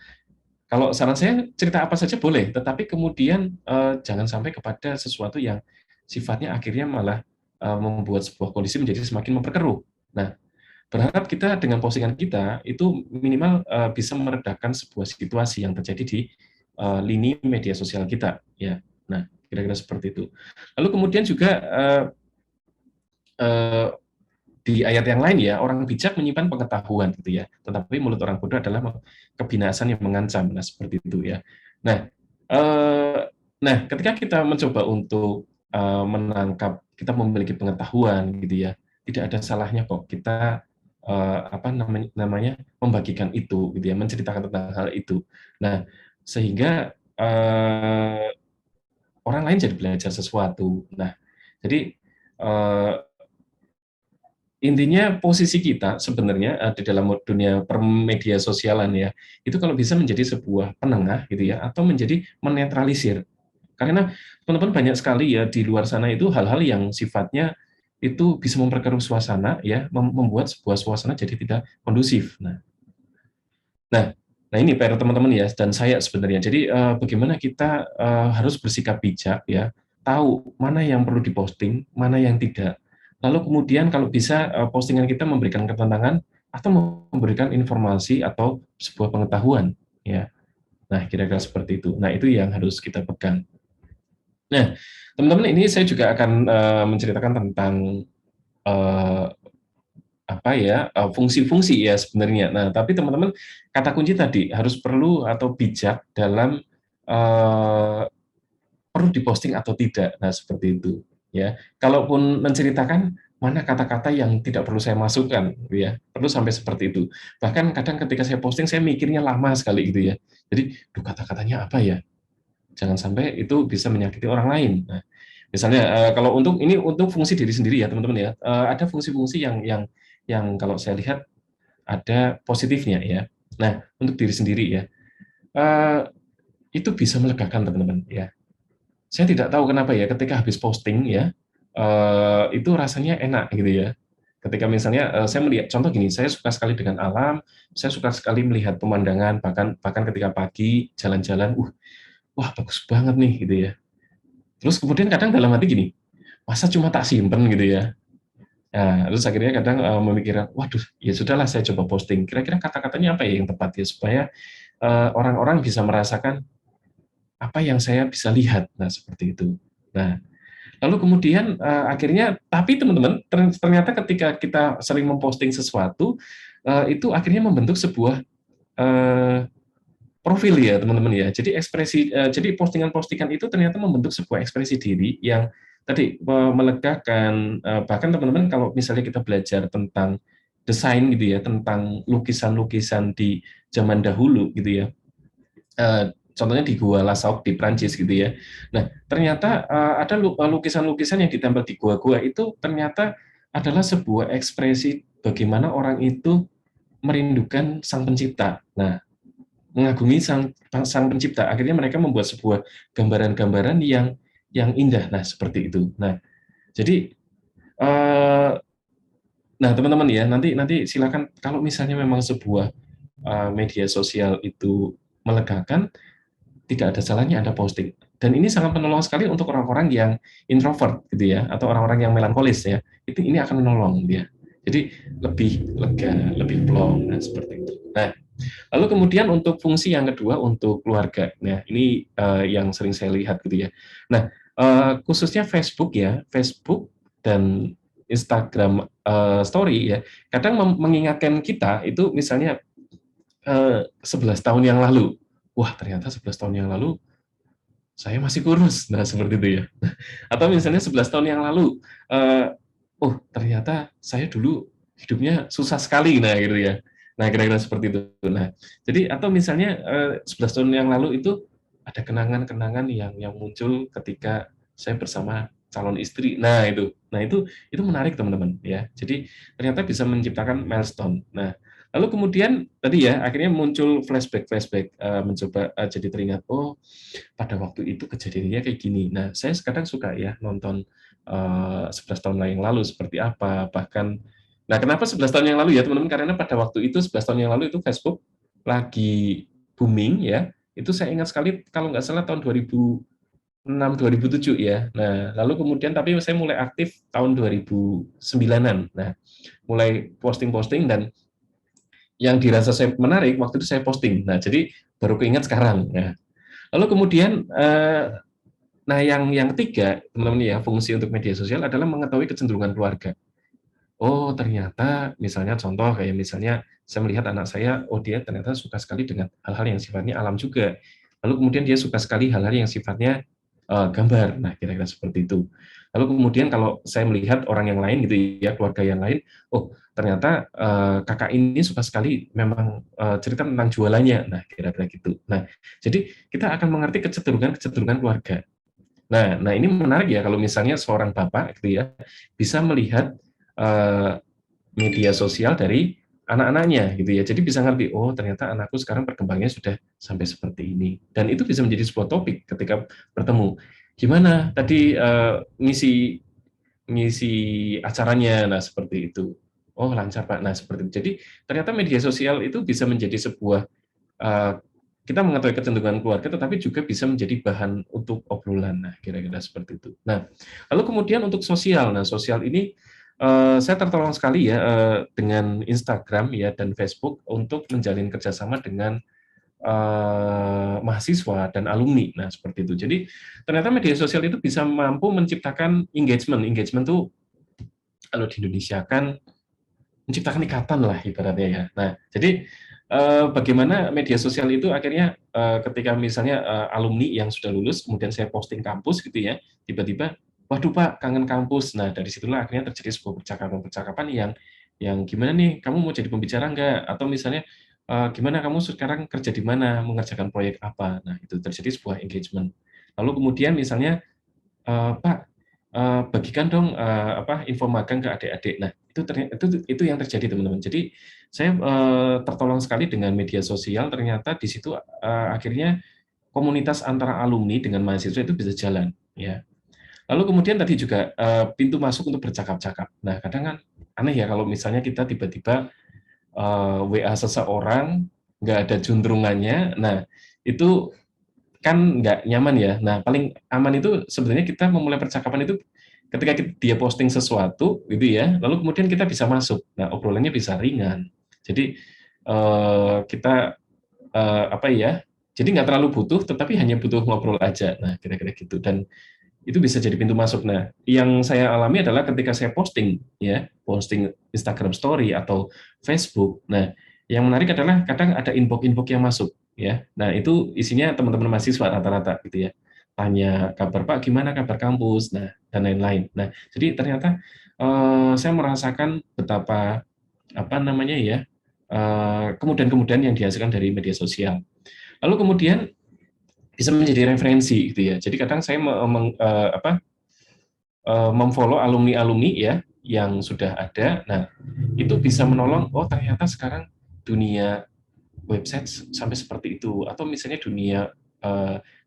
kalau saran saya cerita apa saja boleh, tetapi kemudian jangan sampai kepada sesuatu yang sifatnya akhirnya malah membuat sebuah kondisi menjadi semakin memperkeruh. Nah, berharap kita dengan postingan kita itu minimal bisa meredakan sebuah situasi yang terjadi di lini media sosial kita, ya. Nah, kira-kira seperti itu. Lalu kemudian juga uh, di ayat yang lain ya, orang bijak menyimpan pengetahuan gitu ya, tetapi mulut orang bodoh adalah kebinasaan yang mengancam. Nah, seperti itu ya. Nah, eh, nah ketika kita mencoba untuk menangkap, kita memiliki pengetahuan gitu ya, tidak ada salahnya kok kita apa namanya membagikan itu gitu ya, menceritakan tentang hal itu. Nah, sehingga orang lain jadi belajar sesuatu. Nah, jadi eh, intinya posisi kita sebenarnya di dalam dunia permedia sosialan ya, itu kalau bisa menjadi sebuah penengah gitu ya, atau menjadi menetralisir. Karena teman-teman banyak sekali ya di luar sana itu hal-hal yang sifatnya itu bisa memperkeruh suasana ya, membuat sebuah suasana jadi tidak kondusif. Nah, nah ini PR teman-teman ya dan saya sebenarnya. Jadi bagaimana kita harus bersikap bijak ya, tahu mana yang perlu diposting, mana yang tidak. Lalu kemudian kalau bisa postingan kita memberikan ketenangan atau memberikan informasi atau sebuah pengetahuan ya. Nah, kira-kira seperti itu. Nah, itu yang harus kita pegang. Nah, teman-teman ini saya juga akan menceritakan tentang eh, apa ya fungsi-fungsi ya sebenarnya. Nah, tapi teman-teman kata kunci tadi harus perlu atau bijak dalam uh, perlu diposting atau tidak. Nah, seperti itu ya. Kalaupun menceritakan mana kata-kata yang tidak perlu saya masukkan, gitu ya. Perlu sampai seperti itu. Bahkan kadang ketika saya posting saya mikirnya lama sekali gitu ya. Jadi, duh kata-katanya apa ya? Jangan sampai itu bisa menyakiti orang lain. Nah, misalnya kalau untuk ini untuk fungsi diri sendiri ya teman-teman ya, ada fungsi-fungsi yang kalau saya lihat ada positifnya ya. Nah, untuk diri sendiri ya, eh, itu bisa melegakan teman-teman ya. Saya tidak tahu kenapa ya, ketika habis posting ya, itu rasanya enak gitu ya. Ketika misalnya saya melihat, contoh gini, saya suka sekali dengan alam, saya suka sekali melihat pemandangan, bahkan bahkan ketika pagi jalan-jalan, wah bagus banget nih gitu ya. Terus kemudian kadang dalam hati gini, masa cuma tak simpen gitu ya. Nah, terus akhirnya kadang memikirkan, waduh, ya sudahlah saya coba posting. Kira-kira kata-katanya apa ya yang tepat ya supaya orang-orang bisa merasakan apa yang saya bisa lihat. Nah, seperti itu. Nah, lalu kemudian akhirnya, tapi teman-teman ternyata ketika kita sering memposting sesuatu, itu akhirnya membentuk sebuah eh, profil ya teman-teman ya. Jadi ekspresi, jadi postingan-postingan itu ternyata membentuk sebuah ekspresi diri yang tadi melegakan. Bahkan teman-teman kalau misalnya kita belajar tentang desain gitu ya, tentang lukisan-lukisan di zaman dahulu gitu ya. Contohnya di Gua Lascaux di Prancis gitu ya. Nah, ternyata ada lukisan-lukisan yang ditempel di gua-gua itu ternyata adalah sebuah ekspresi bagaimana orang itu merindukan sang pencipta. Nah, mengagumi sang pencipta. Akhirnya mereka membuat sebuah gambaran-gambaran yang indah. Nah, seperti itu. Nah, jadi eh, nah teman-teman ya, nanti nanti silakan kalau misalnya memang sebuah media sosial itu melegakan, tidak ada salahnya Anda posting. Dan ini sangat menolong sekali untuk orang-orang yang introvert gitu ya, atau orang-orang yang melankolis ya. Ini akan menolong dia. Jadi lebih lega, lebih plong, nah seperti itu. Nah, lalu kemudian untuk fungsi yang kedua untuk keluarga. Nah, ini yang sering saya lihat gitu ya. Nah, khususnya Facebook ya, Facebook dan Instagram Story ya, kadang mengingatkan kita itu misalnya 11 tahun yang lalu. Wah, ternyata 11 tahun yang lalu saya masih kurus. Nah, seperti itu ya. Atau misalnya 11 tahun yang lalu, oh ternyata saya dulu hidupnya susah sekali, nah gitu ya. Nah, kira-kira seperti itu. Nah, jadi atau misalnya 11 tahun yang lalu itu ada kenangan-kenangan yang muncul ketika saya bersama calon istri. Nah, itu menarik teman-teman ya. Jadi ternyata bisa menciptakan milestone. Nah, lalu kemudian tadi ya akhirnya muncul flashback mencoba jadi teringat, oh pada waktu itu kejadiannya kayak gini. Nah, saya kadang suka ya nonton 11 tahun yang lalu seperti apa, bahkan nah kenapa 11 tahun yang lalu ya teman-teman, karena pada waktu itu 11 tahun yang lalu itu Facebook lagi booming ya, itu saya ingat sekali kalau nggak salah tahun 2006 2007 ya. Nah, lalu kemudian tapi saya mulai aktif tahun 2009-an. Nah, mulai posting-posting dan yang dirasa saya menarik waktu itu saya posting. Nah, jadi baru keinget sekarang. Nah, lalu kemudian nah, yang ketiga, teman-teman ya, fungsi untuk media sosial adalah mengetahui kecenderungan keluarga. Oh, ternyata misalnya contoh kayak misalnya saya melihat anak saya, oh dia ternyata suka sekali dengan hal-hal yang sifatnya alam juga. Lalu kemudian dia suka sekali hal-hal yang sifatnya gambar. Nah, kira-kira seperti itu. Lalu kemudian kalau saya melihat orang yang lain gitu ya, keluarga yang lain, oh ternyata kakak ini suka sekali memang cerita tentang jualannya. Nah, kira-kira gitu. Nah, jadi kita akan mengerti kecenderungan-kecenderungan keluarga. Nah, ini menarik ya kalau misalnya seorang bapak gitu ya bisa melihat uh, media sosial dari anak-anaknya gitu ya. Jadi bisa ngerti, oh ternyata anakku sekarang perkembangannya sudah sampai seperti ini. Dan itu bisa menjadi sebuah topik ketika bertemu. Gimana tadi ngisi ngisi acaranya, nah seperti itu. Oh lancar Pak, nah seperti itu. Jadi ternyata media sosial itu bisa menjadi sebuah uh, kita mengetahui kecenderungan keluarga, tetapi juga bisa menjadi bahan untuk obrolan. Nah, kira-kira seperti itu. Nah, lalu kemudian untuk sosial. Nah, sosial ini saya tertolong sekali ya dengan Instagram ya dan Facebook untuk menjalin kerjasama dengan mahasiswa dan alumni. Nah, seperti itu. Jadi ternyata media sosial itu bisa mampu menciptakan engagement. Engagement itu kalau di Indonesia kan menciptakan ikatan lah ibaratnya ya. Nah, jadi bagaimana media sosial itu akhirnya ketika misalnya alumni yang sudah lulus, kemudian saya posting kampus gitu ya, tiba-tiba, waduh Pak, kangen kampus. Nah, dari situlah akhirnya terjadi sebuah percakapan-percakapan yang gimana nih, kamu mau jadi pembicara nggak? Atau misalnya, gimana kamu sekarang kerja di mana, mengerjakan proyek apa? Nah, itu terjadi sebuah engagement. Lalu kemudian misalnya, Pak, bagikan dong info magang ke adik-adik. Nah, itu yang terjadi teman-teman. Jadi saya tertolong sekali dengan media sosial. Ternyata di situ akhirnya komunitas antara alumni dengan mahasiswa itu bisa jalan. Ya. Lalu kemudian tadi juga pintu masuk untuk bercakap-cakap. Nah, kadang kan aneh ya kalau misalnya kita tiba-tiba WA seseorang nggak ada juntrungannya. Nah, itu kan nggak nyaman ya. Nah, paling aman itu sebenarnya kita memulai percakapan itu ketika dia posting sesuatu gitu ya, lalu kemudian kita bisa masuk. Nah, obrolannya bisa ringan. Jadi kita apa ya? Jadi nggak terlalu butuh, tetapi hanya butuh ngobrol aja. Nah, kira-kira gitu. Dan itu bisa jadi pintu masuk. Nah, yang saya alami adalah ketika saya posting ya, posting Instagram Story atau Facebook. Nah, yang menarik adalah kadang ada inbox-inbox yang masuk ya. Nah, itu isinya teman-teman mahasiswa rata-rata gitu ya. Tanya kabar Pak, gimana kabar kampus? Nah, dan lain-lain. Nah, jadi ternyata saya merasakan betapa apa namanya ya, kemudahan-kemudahan yang dihasilkan dari media sosial. Lalu kemudian bisa menjadi referensi gitu ya. Jadi kadang saya memfollow alumni-alumni ya yang sudah ada. Nah, itu bisa menolong, oh ternyata sekarang dunia website sampai seperti itu, atau misalnya dunia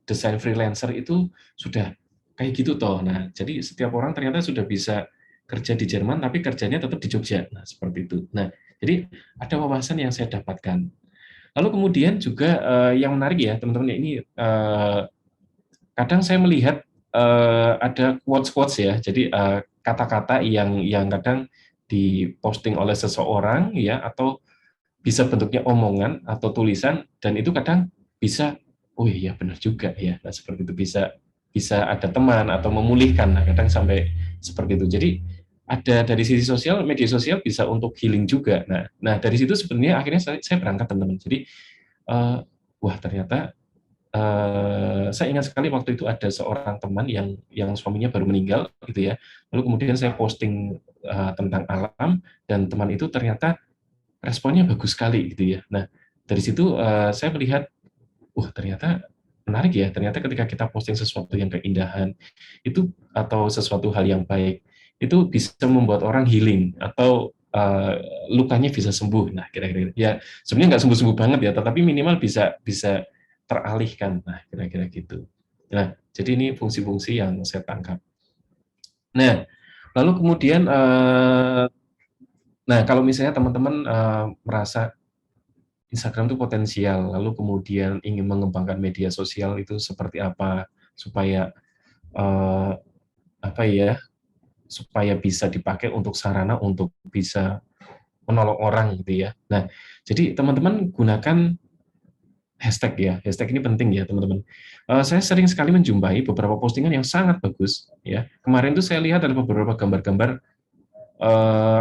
desain freelancer itu sudah kayak gitu toh. Nah, jadi setiap orang ternyata sudah bisa kerja di Jerman tapi kerjanya tetap di Jogja. Nah, seperti itu. Nah, jadi ada wawasan yang saya dapatkan. Lalu kemudian juga yang menarik ya, teman-teman, ini kadang saya melihat ada quotes-quotes ya. Jadi kata-kata yang kadang diposting oleh seseorang ya, atau bisa bentuknya omongan atau tulisan, dan itu kadang bisa, oh iya benar juga ya. Nah, seperti itu bisa bisa ada teman atau memulihkan. Nah, kadang sampai seperti itu. Jadi ada dari sisi sosial, media sosial bisa untuk healing juga. Nah dari situ sebenarnya akhirnya saya berangkat teman-teman. Jadi wah ternyata saya ingat sekali waktu itu ada seorang teman yang suaminya baru meninggal gitu ya. Lalu kemudian saya posting tentang alam dan teman itu ternyata responnya bagus sekali gitu ya. Nah dari situ saya melihat, wah ternyata menarik ya. Ternyata ketika kita posting sesuatu yang keindahan itu atau sesuatu hal yang baik itu bisa membuat orang healing atau lukanya bisa sembuh. Nah kira-kira ya sebenarnya nggak sembuh-sembuh banget ya, tetapi minimal bisa bisa teralihkan. Nah kira-kira gitu. Nah jadi ini fungsi-fungsi yang saya tangkap. Nah lalu kemudian nah kalau misalnya teman-teman merasa Instagram itu potensial, lalu kemudian ingin mengembangkan media sosial itu seperti apa supaya eh, apa ya, supaya bisa dipakai untuk sarana untuk bisa menolong orang gitu ya. Nah, jadi teman-teman gunakan hashtag ya, hashtag ini penting ya teman-teman. Saya sering sekali menjumpai beberapa postingan yang sangat bagus ya. Kemarin tuh saya lihat ada beberapa gambar-gambar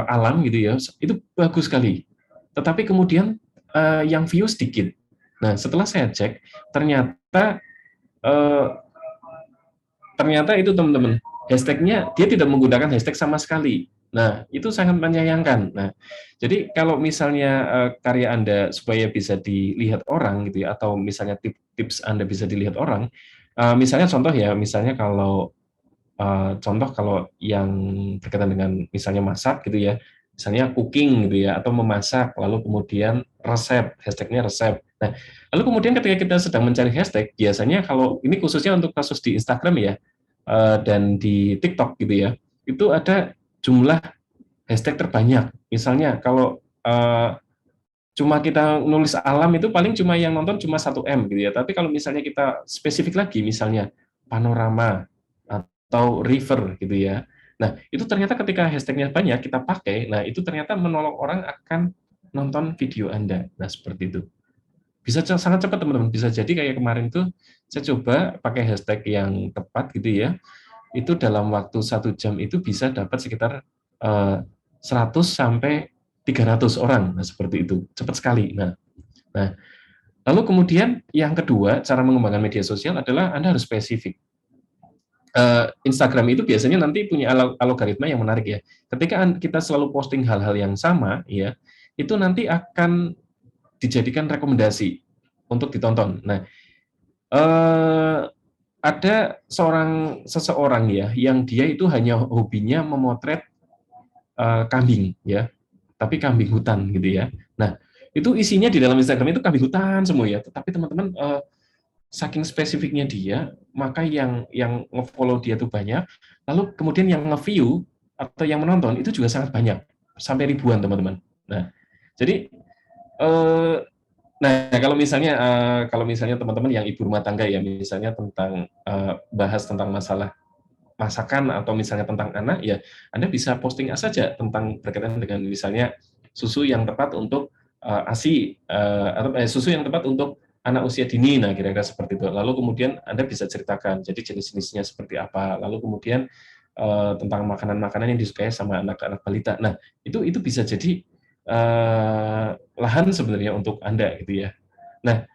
alam gitu ya, itu bagus sekali. Tetapi kemudian yang view sedikit. Nah, setelah saya cek, ternyata eh, ternyata itu teman-teman, hashtagnya dia tidak menggunakan hashtag sama sekali. Nah, itu sangat menyayangkan. Nah, jadi kalau misalnya karya Anda supaya bisa dilihat orang gitu ya, atau misalnya tips Anda bisa dilihat orang, misalnya contoh ya, misalnya kalau contoh kalau yang berkaitan dengan misalnya masak gitu ya, misalnya cooking gitu ya, atau memasak, lalu kemudian resep, hashtagnya resep. Nah, lalu kemudian ketika kita sedang mencari hashtag, biasanya kalau ini khususnya untuk kasus di Instagram ya, dan di TikTok gitu ya, itu ada jumlah hashtag terbanyak. Misalnya kalau cuma kita nulis alam itu paling cuma yang nonton cuma 1 M gitu ya. Tapi kalau misalnya kita spesifik lagi, misalnya panorama atau river gitu ya. Nah, itu ternyata ketika hashtagnya banyak kita pakai, nah itu ternyata menolong orang akan nonton video Anda. Nah, seperti itu. Bisa sangat cepat teman-teman. Bisa jadi kayak kemarin tuh saya coba pakai hashtag yang tepat gitu ya. Itu dalam waktu 1 jam itu bisa dapat sekitar 100 sampai 300 orang. Nah, seperti itu. Cepat sekali. Nah, lalu kemudian yang kedua, cara mengembangkan media sosial adalah Anda harus spesifik. Instagram itu biasanya nanti punya algoritma yang menarik ya. Ketika kita selalu posting hal-hal yang sama, ya, itu nanti akan dijadikan rekomendasi untuk ditonton. Nah, ada seseorang ya, yang dia itu hanya hobinya memotret kambing, ya, tapi kambing hutan gitu ya. Nah, itu isinya di dalam Instagram itu kambing hutan semua ya. Tetapi teman-teman saking spesifiknya dia, maka yang nge-follow dia tuh banyak, lalu kemudian yang nge-view atau yang menonton itu juga sangat banyak, sampai ribuan teman-teman. Nah, jadi nah kalau misalnya teman-teman yang ibu rumah tangga ya, misalnya tentang bahas tentang masalah masakan atau misalnya tentang anak ya, Anda bisa posting saja tentang berkaitan dengan misalnya susu yang tepat untuk ASI atau susu yang tepat untuk anak usia dini, nah kira-kira seperti itu. Lalu kemudian Anda bisa ceritakan, jadi jenis-jenisnya seperti apa. Lalu kemudian tentang makanan-makanan yang disukai sama anak-anak balita. Nah itu bisa jadi lahan sebenarnya untuk Anda gitu ya. Nah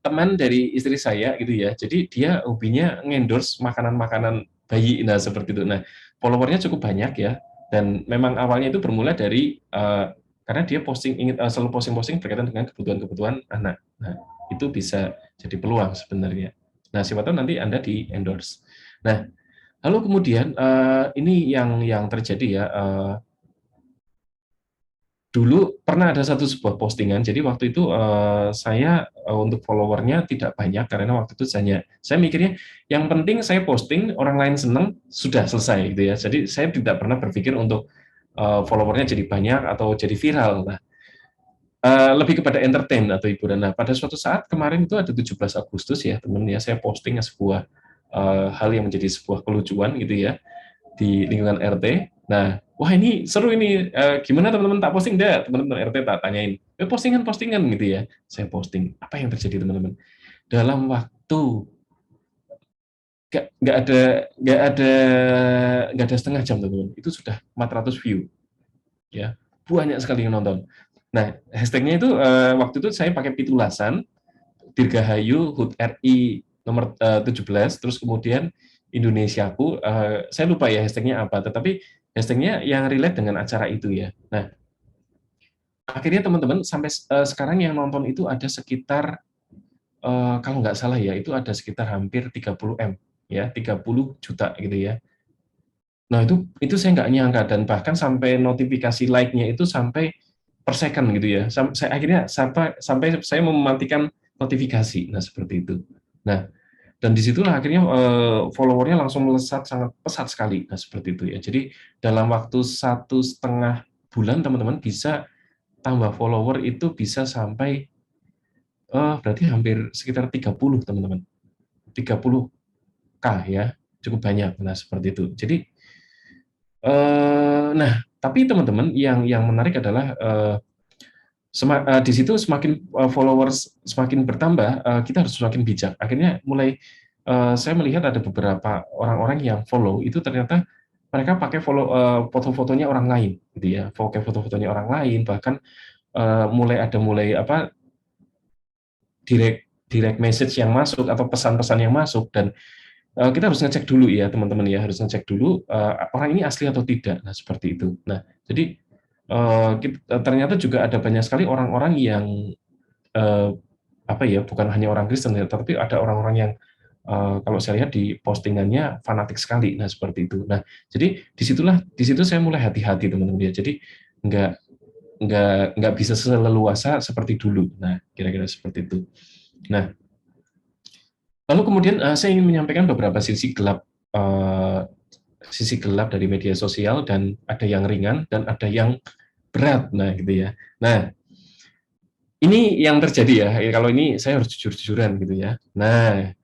teman dari istri saya gitu ya, jadi dia hobinya ngendorse makanan-makanan bayi, nah seperti itu. Nah followernya cukup banyak ya, dan memang awalnya itu bermula dari karena dia selalu posting-posting berkaitan dengan kebutuhan-kebutuhan anak. Nah itu bisa jadi peluang sebenarnya. Nah siapa tahu nanti Anda di endorse. Nah lalu kemudian ini yang terjadi ya. Dulu pernah ada sebuah postingan, jadi waktu itu saya untuk followernya tidak banyak karena waktu itu saya mikirnya yang penting saya posting orang lain senang sudah selesai gitu ya. Jadi saya tidak pernah berpikir untuk followernya jadi banyak atau jadi viral. Nah, lebih kepada entertain atau hiburan. Nah, pada suatu saat kemarin itu ada 17 Agustus ya, teman ya, saya posting sebuah hal yang menjadi sebuah kelucuan gitu ya di lingkungan RT. Nah, wah ini seru ini, gimana teman-teman tak posting deh, teman-teman RT tak tanyain, postingan gitu ya, saya posting, apa yang terjadi teman-teman? Dalam waktu nggak ada nggak ada nggak ada setengah jam teman-teman, itu sudah 400 view ya, banyak sekali yang nonton. Nah, hashtagnya itu waktu itu saya pakai pitulasan Dirgahayu HUT RI nomor 17, terus kemudian Indonesiaku, saya lupa ya hashtagnya apa, tetapi hashtagnya yang relate dengan acara itu ya. Nah, akhirnya teman-teman sampai sekarang yang nonton itu ada sekitar kalau nggak salah ya itu ada sekitar hampir 30 M ya, 30 juta gitu ya. Nah, itu saya nggak nyangka, dan bahkan sampai notifikasi like-nya itu sampai per second gitu ya. Saya akhirnya sampai saya mematikan notifikasi. Nah, seperti itu. Nah, dan disitulah akhirnya followernya langsung melesat sangat pesat sekali. Nah, seperti itu ya. Jadi dalam waktu 1,5 bulan teman-teman bisa tambah follower itu bisa sampai berarti hampir sekitar 30 teman-teman. 30K ya, cukup banyak. Nah, seperti itu. Jadi nah, tapi teman-teman yang menarik adalah di situ semakin followers semakin bertambah, kita harus semakin bijak. Akhirnya mulai saya melihat ada beberapa orang-orang yang follow itu ternyata mereka pakai follow foto-fotonya orang lain, gitu ya, pakai foto-fotonya orang lain, bahkan mulai apa direct direct message yang masuk atau pesan-pesan yang masuk, dan kita harus ngecek dulu ya teman-teman ya, harus ngecek dulu orang ini asli atau tidak. Nah, seperti itu. Nah, jadi ternyata juga ada banyak sekali orang-orang yang apa ya, bukan hanya orang Kristen ya, tapi ada orang-orang yang kalau saya lihat di postingannya fanatik sekali. Nah, seperti itu. Nah, jadi di situ saya mulai hati-hati teman-teman ya. Jadi nggak nggak bisa seleluasa seperti dulu. Nah, kira-kira seperti itu. Nah, lalu kemudian saya ingin menyampaikan beberapa sisi gelap dari media sosial, dan ada yang ringan dan ada yang berat. Nah, gitu ya. Nah, ini yang terjadi ya. Kalau ini saya harus jujur-jujuran gitu ya. Nah,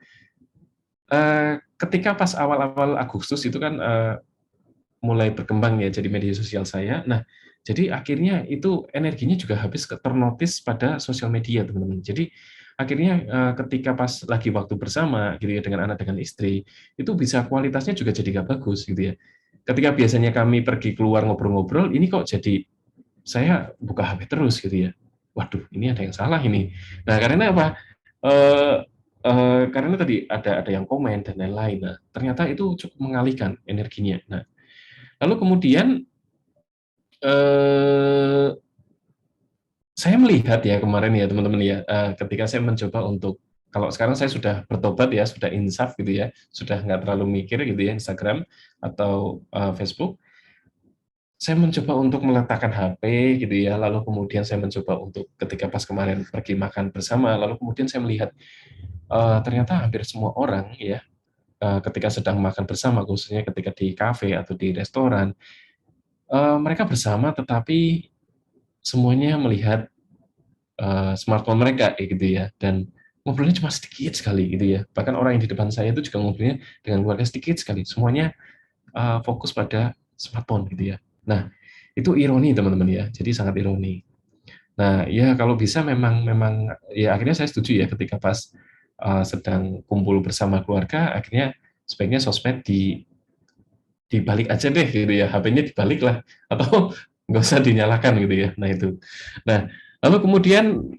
ketika pas awal-awal Agustus itu kan mulai berkembang ya jadi media sosial saya. Nah, jadi akhirnya itu energinya juga habis ternotis pada sosial media, teman-teman. Jadi akhirnya ketika pas lagi waktu bersama gitu ya dengan anak dengan istri, itu bisa kualitasnya juga jadi nggak bagus gitu ya. Ketika biasanya kami pergi keluar ngobrol-ngobrol, ini kok jadi saya buka HP terus gitu ya. Waduh, ini ada yang salah ini. Nah, karena apa? Eh, karena tadi ada yang komen dan lain-lain. Nah, ternyata itu cukup mengalihkan energinya. Nah, lalu kemudian eh, saya melihat ya kemarin ya teman-teman ya, ketika saya mencoba untuk, kalau sekarang saya sudah bertobat ya, sudah insaf gitu ya, sudah nggak terlalu mikir gitu ya Instagram atau Facebook. Saya mencoba untuk meletakkan HP gitu ya, lalu kemudian saya mencoba untuk ketika pas kemarin pergi makan bersama, lalu kemudian saya melihat ternyata hampir semua orang ya, ketika sedang makan bersama, khususnya ketika di kafe atau di restoran, mereka bersama tetapi semuanya melihat smartphone mereka gitu ya, dan ngobrolnya cuma sedikit sekali gitu ya. Bahkan orang yang di depan saya itu juga ngobrolnya dengan keluarga sedikit sekali. Semuanya fokus pada smartphone gitu ya. Nah, itu ironi teman-teman ya. Jadi sangat ironi. Nah, ya kalau bisa memang memang ya akhirnya saya setuju ya ketika pas sedang kumpul bersama keluarga, akhirnya sebaiknya sosmed dibalik aja deh gitu ya, HP-nya dibalik lah, atau nggak usah dinyalakan gitu ya. Nah itu. Nah, lalu kemudian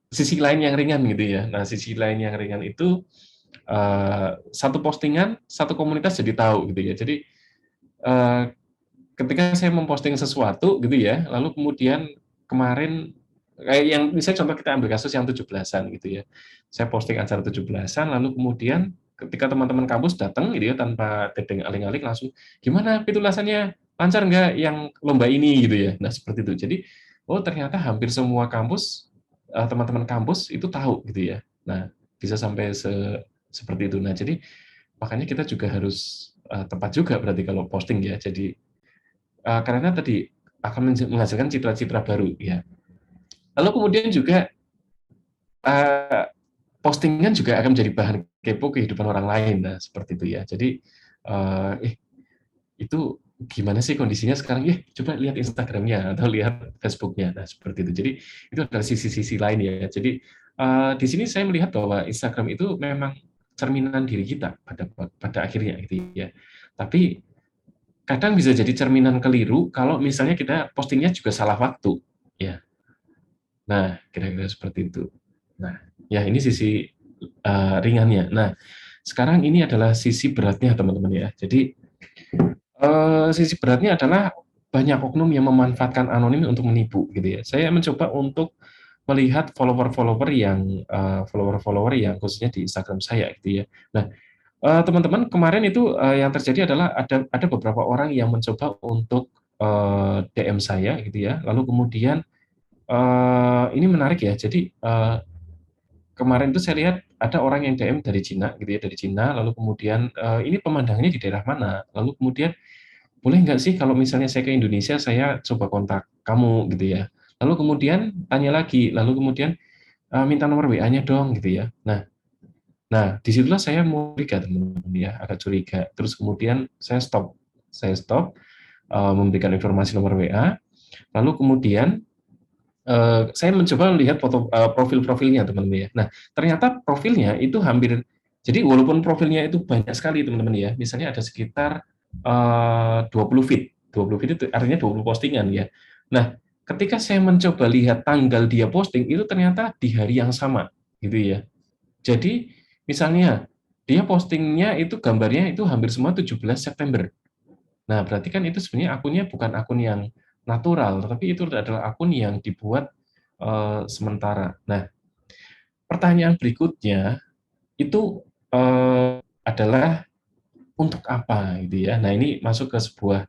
sisi lain yang ringan gitu ya. Nah, sisi lain yang ringan itu satu postingan, satu komunitas jadi tahu gitu ya. Jadi eh, ketika saya memposting sesuatu gitu ya, lalu kemudian kemarin kayak yang misalnya contoh kita ambil kasus yang 17-an gitu ya. Saya posting acara 17-an, lalu kemudian ketika teman-teman kampus datang gitu ya tanpa tedeng aling-aling langsung, gimana pitulasannya, lancar nggak yang lomba ini gitu ya. Nah, seperti itu. Jadi oh ternyata hampir semua kampus, teman-teman kampus itu tahu gitu ya. Nah, bisa sampai seperti itu. Nah, jadi makanya kita juga harus tepat juga berarti kalau posting ya. Jadi karena tadi akan menghasilkan citra-citra baru ya. Lalu kemudian juga uh, postingan juga akan menjadi bahan kepo kehidupan orang lain. Nah, seperti itu ya. Jadi itu gimana sih kondisinya sekarang? Coba lihat Instagramnya atau lihat Facebooknya. Nah, seperti itu. Jadi itu adalah sisi-sisi lain ya. Jadi di sini saya melihat bahwa Instagram itu memang cerminan diri kita pada akhirnya gitu ya. Tapi kadang bisa jadi cerminan keliru kalau misalnya kita postingnya juga salah waktu ya. Nah, kira-kira seperti itu. Nah, ya ini sisi ringannya. Nah, sekarang ini adalah sisi beratnya teman-teman ya. Jadi sisi beratnya adalah banyak oknum yang memanfaatkan anonim untuk menipu gitu ya. Saya mencoba untuk melihat follower-follower yang khususnya di Instagram saya gitu ya. Nah, teman-teman kemarin itu yang terjadi adalah ada beberapa orang yang mencoba untuk DM saya gitu ya. Lalu kemudian ini menarik ya. Jadi kemarin itu saya lihat ada orang yang DM dari Cina gitu ya, dari Cina. Lalu kemudian ini pemandangannya di daerah mana? Lalu kemudian boleh nggak sih kalau misalnya saya ke Indonesia, saya coba kontak kamu gitu ya. Lalu kemudian tanya lagi, lalu kemudian minta nomor WA-nya dong gitu ya. Nah, disitulah saya mau curiga teman-teman ya, agak curiga. Terus kemudian saya stop memberikan informasi nomor WA. Lalu kemudian saya mencoba melihat foto profil-profilnya teman-teman ya. Nah, ternyata profilnya itu jadi walaupun profilnya itu banyak sekali teman-teman ya, misalnya ada sekitar 20 feed. 20 feed itu artinya 20 postingan ya. Nah, ketika saya mencoba lihat tanggal dia posting, itu ternyata di hari yang sama gitu ya. Jadi, misalnya dia postingnya itu gambarnya itu hampir semua 17 September. Nah, berarti kan itu sebenarnya akunnya bukan akun yang natural, tapi itu adalah akun yang dibuat sementara. Nah, pertanyaan berikutnya itu adalah untuk apa gitu ya. Nah, ini masuk ke sebuah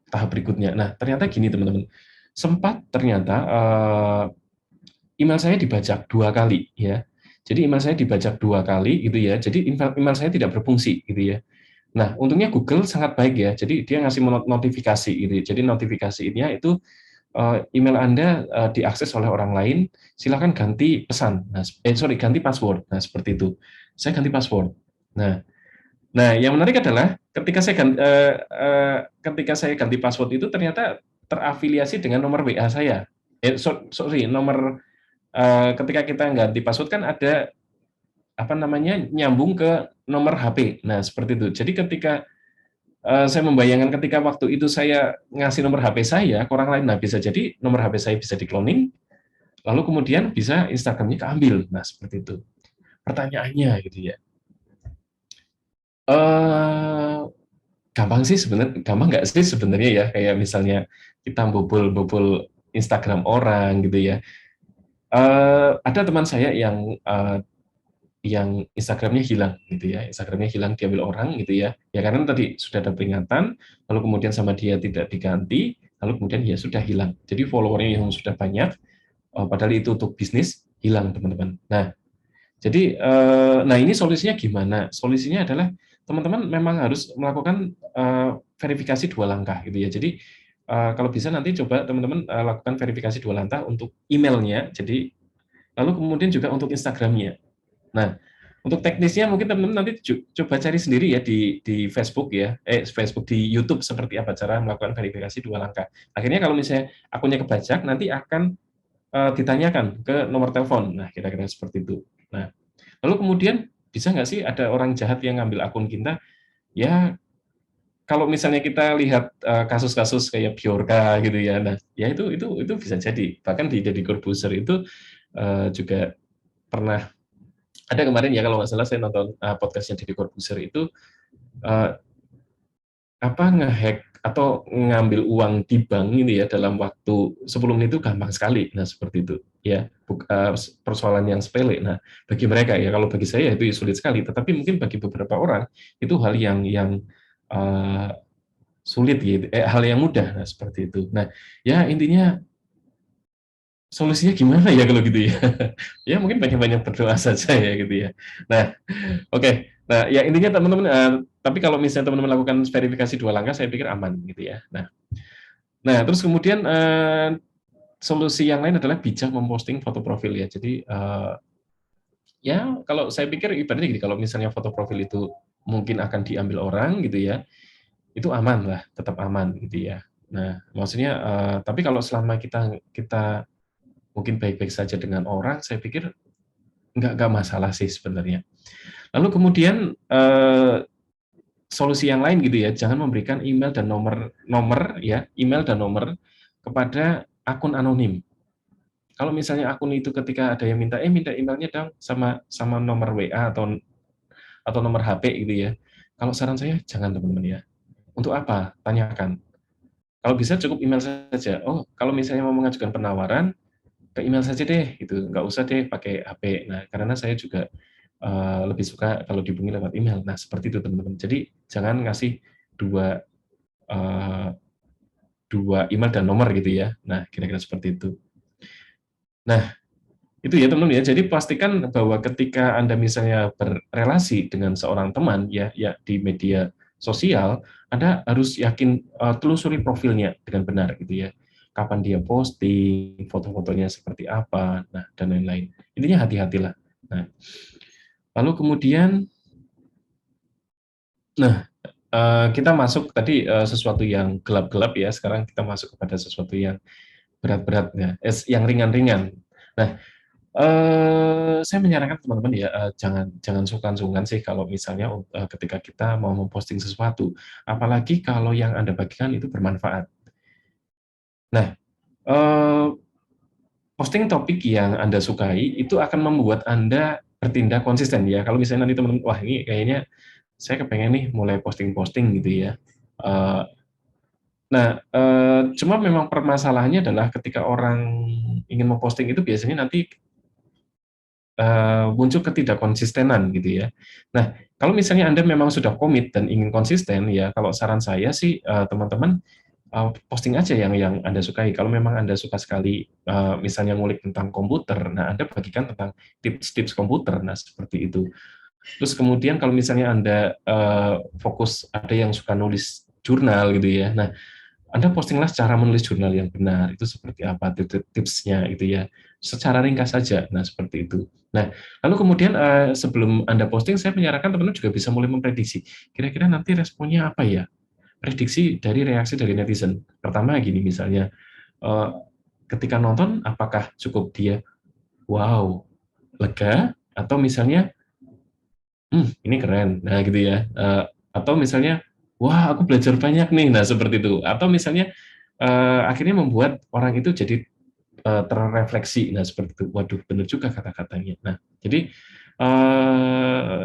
tahap berikutnya. Nah, ternyata gini teman-teman, sempat ternyata email saya dibajak 2 kali ya. Jadi email saya dibajak 2 kali gitu ya. Jadi email saya tidak berfungsi gitu ya. Nah, untungnya Google sangat baik ya. Jadi dia ngasih notifikasi gitu. Jadi notifikasinya itu email Anda diakses oleh orang lain, silakan ganti pesan. Nah, ganti password. Nah, seperti itu. Saya ganti password. Nah, yang menarik adalah ketika saya ganti password itu ternyata terafiliasi dengan nomor WA saya. Sorry, nomor ketika kita ganti password kan ada apa namanya nyambung ke nomor HP. Nah, seperti itu. Jadi ketika saya membayangkan ketika waktu itu saya ngasih nomor HP saya ke orang lain, nah bisa jadi nomor HP saya bisa di-cloning, lalu kemudian bisa Instagramnya keambil. Nah, seperti itu. Pertanyaannya gitu ya. Eh gampang sih sebenarnya, gampang nggak sih sebenarnya ya, kayak misalnya kita bobol-bobol Instagram orang gitu ya. Ada teman saya yang Instagramnya hilang gitu ya, Instagramnya hilang diambil orang gitu ya, ya karena tadi sudah ada peringatan, lalu kemudian sama dia tidak diganti, lalu kemudian ya sudah hilang. Jadi followernya yang sudah banyak, padahal itu untuk bisnis hilang teman-teman. Nah, jadi nah ini solusinya gimana? Solusinya adalah teman-teman memang harus melakukan verifikasi 2 langkah gitu ya. Jadi kalau bisa nanti coba teman-teman lakukan verifikasi 2 langkah untuk emailnya, jadi lalu kemudian juga untuk Instagramnya. Nah, untuk teknisnya mungkin teman-teman nanti coba cari sendiri ya di Facebook ya, Facebook di YouTube seperti apa cara melakukan verifikasi 2 langkah. Akhirnya kalau misalnya akunnya kebajak, nanti akan ditanyakan ke nomor telepon. Nah, kira-kira seperti itu. Nah, lalu kemudian bisa nggak sih ada orang jahat yang ngambil akun kita? Ya, kalau misalnya kita lihat kasus-kasus kayak Bjorka gitu ya, nah, ya itu bisa jadi. Bahkan di Deddy Corbuzier itu juga pernah ada kemarin ya kalau nggak salah saya nonton podcastnya Deddy Corbuzier itu uh, ngehack atau ngambil uang di bank ini ya dalam waktu 10 menit itu gampang sekali. Nah, seperti itu ya, persoalan yang sepele. Nah, bagi mereka ya, kalau bagi saya itu sulit sekali, tetapi mungkin bagi beberapa orang itu hal yang uh, sulit gitu, hal yang mudah. Nah, seperti itu. Nah, ya intinya solusinya gimana ya kalau gitu ya? Ya mungkin banyak-banyak berdoa saja ya gitu ya. Nah, oke. Nah, ya intinya teman-teman, tapi kalau misalnya teman-teman lakukan verifikasi 2 langkah, saya pikir aman gitu ya. Terus kemudian solusi yang lain adalah bijak memposting foto profil ya. Jadi ya kalau saya pikir ibaratnya gini, kalau misalnya foto profil itu mungkin akan diambil orang gitu ya, itu aman lah, tetap aman gitu ya. Nah, maksudnya, tapi kalau selama kita mungkin baik-baik saja dengan orang, saya pikir nggak masalah sih sebenarnya. Lalu kemudian solusi yang lain gitu ya, jangan memberikan email dan nomor ya, email dan nomor kepada akun anonim. Kalau misalnya akun itu ketika ada yang minta emailnya dong sama sama nomor WA atau nomor HP gitu ya. Kalau saran saya jangan teman-teman ya. Untuk apa? Tanyakan. Kalau bisa cukup email saja. Oh, kalau misalnya mau mengajukan penawaran, ke email saja deh, gitu. Nggak usah deh pakai HP. Nah, karena saya juga lebih suka kalau dihubungi lewat email. Nah, seperti itu teman-teman. Jadi jangan ngasih dua eh, dua email dan nomor gitu ya. Nah, kira-kira seperti itu. Nah, itu ya teman-teman ya. Jadi pastikan bahwa ketika Anda misalnya berrelasi dengan seorang teman ya di media sosial, Anda harus yakin telusuri profilnya dengan benar gitu ya. Kapan dia posting, foto-fotonya seperti apa, nah dan lain-lain. Intinya hati-hatilah. Nah, lalu kemudian nah kita masuk tadi sesuatu yang gelap-gelap ya, sekarang kita masuk kepada sesuatu yang berat-beratnya, yang ringan-ringan. Nah, saya menyarankan teman-teman ya, jangan jangan sungkan-sungkan sih kalau misalnya ketika kita mau memposting sesuatu, apalagi kalau yang Anda bagikan itu bermanfaat. Nah, eee, posting topik yang Anda sukai itu akan membuat Anda bertindak konsisten ya. Kalau misalnya nanti teman-teman, wah ini kayaknya saya kepengen nih mulai posting-posting gitu ya. Eee, cuma memang permasalahannya adalah ketika orang ingin memposting itu biasanya nanti muncul ketidakkonsistenan gitu ya. Nah, kalau misalnya Anda memang sudah komit dan ingin konsisten ya, kalau saran saya sih teman-teman posting aja yang Anda sukai. Kalau memang Anda suka sekali misalnya ngulik tentang komputer, nah Anda bagikan tentang tips-tips komputer, nah seperti itu. Terus kemudian kalau misalnya Anda fokus ada yang suka nulis jurnal gitu ya, nah anda postinglah cara menulis jurnal yang benar, itu seperti apa tipsnya gitu ya, secara ringkas saja. Nah, seperti itu. Nah, lalu kemudian sebelum Anda posting, saya menyarankan teman-teman juga bisa mulai memprediksi, kira-kira nanti responnya apa ya? Prediksi dari reaksi dari netizen. Pertama gini misalnya, eee, ketika nonton apakah cukup dia, "Wow, lega," atau misalnya, ini keren." Nah, gitu ya. Atau misalnya, "Wah, aku belajar banyak nih." Nah, seperti itu. Atau misalnya, akhirnya membuat orang itu jadi, terrefleksi. Nah, seperti itu. Waduh, benar juga kata-katanya. Nah, jadi, eee,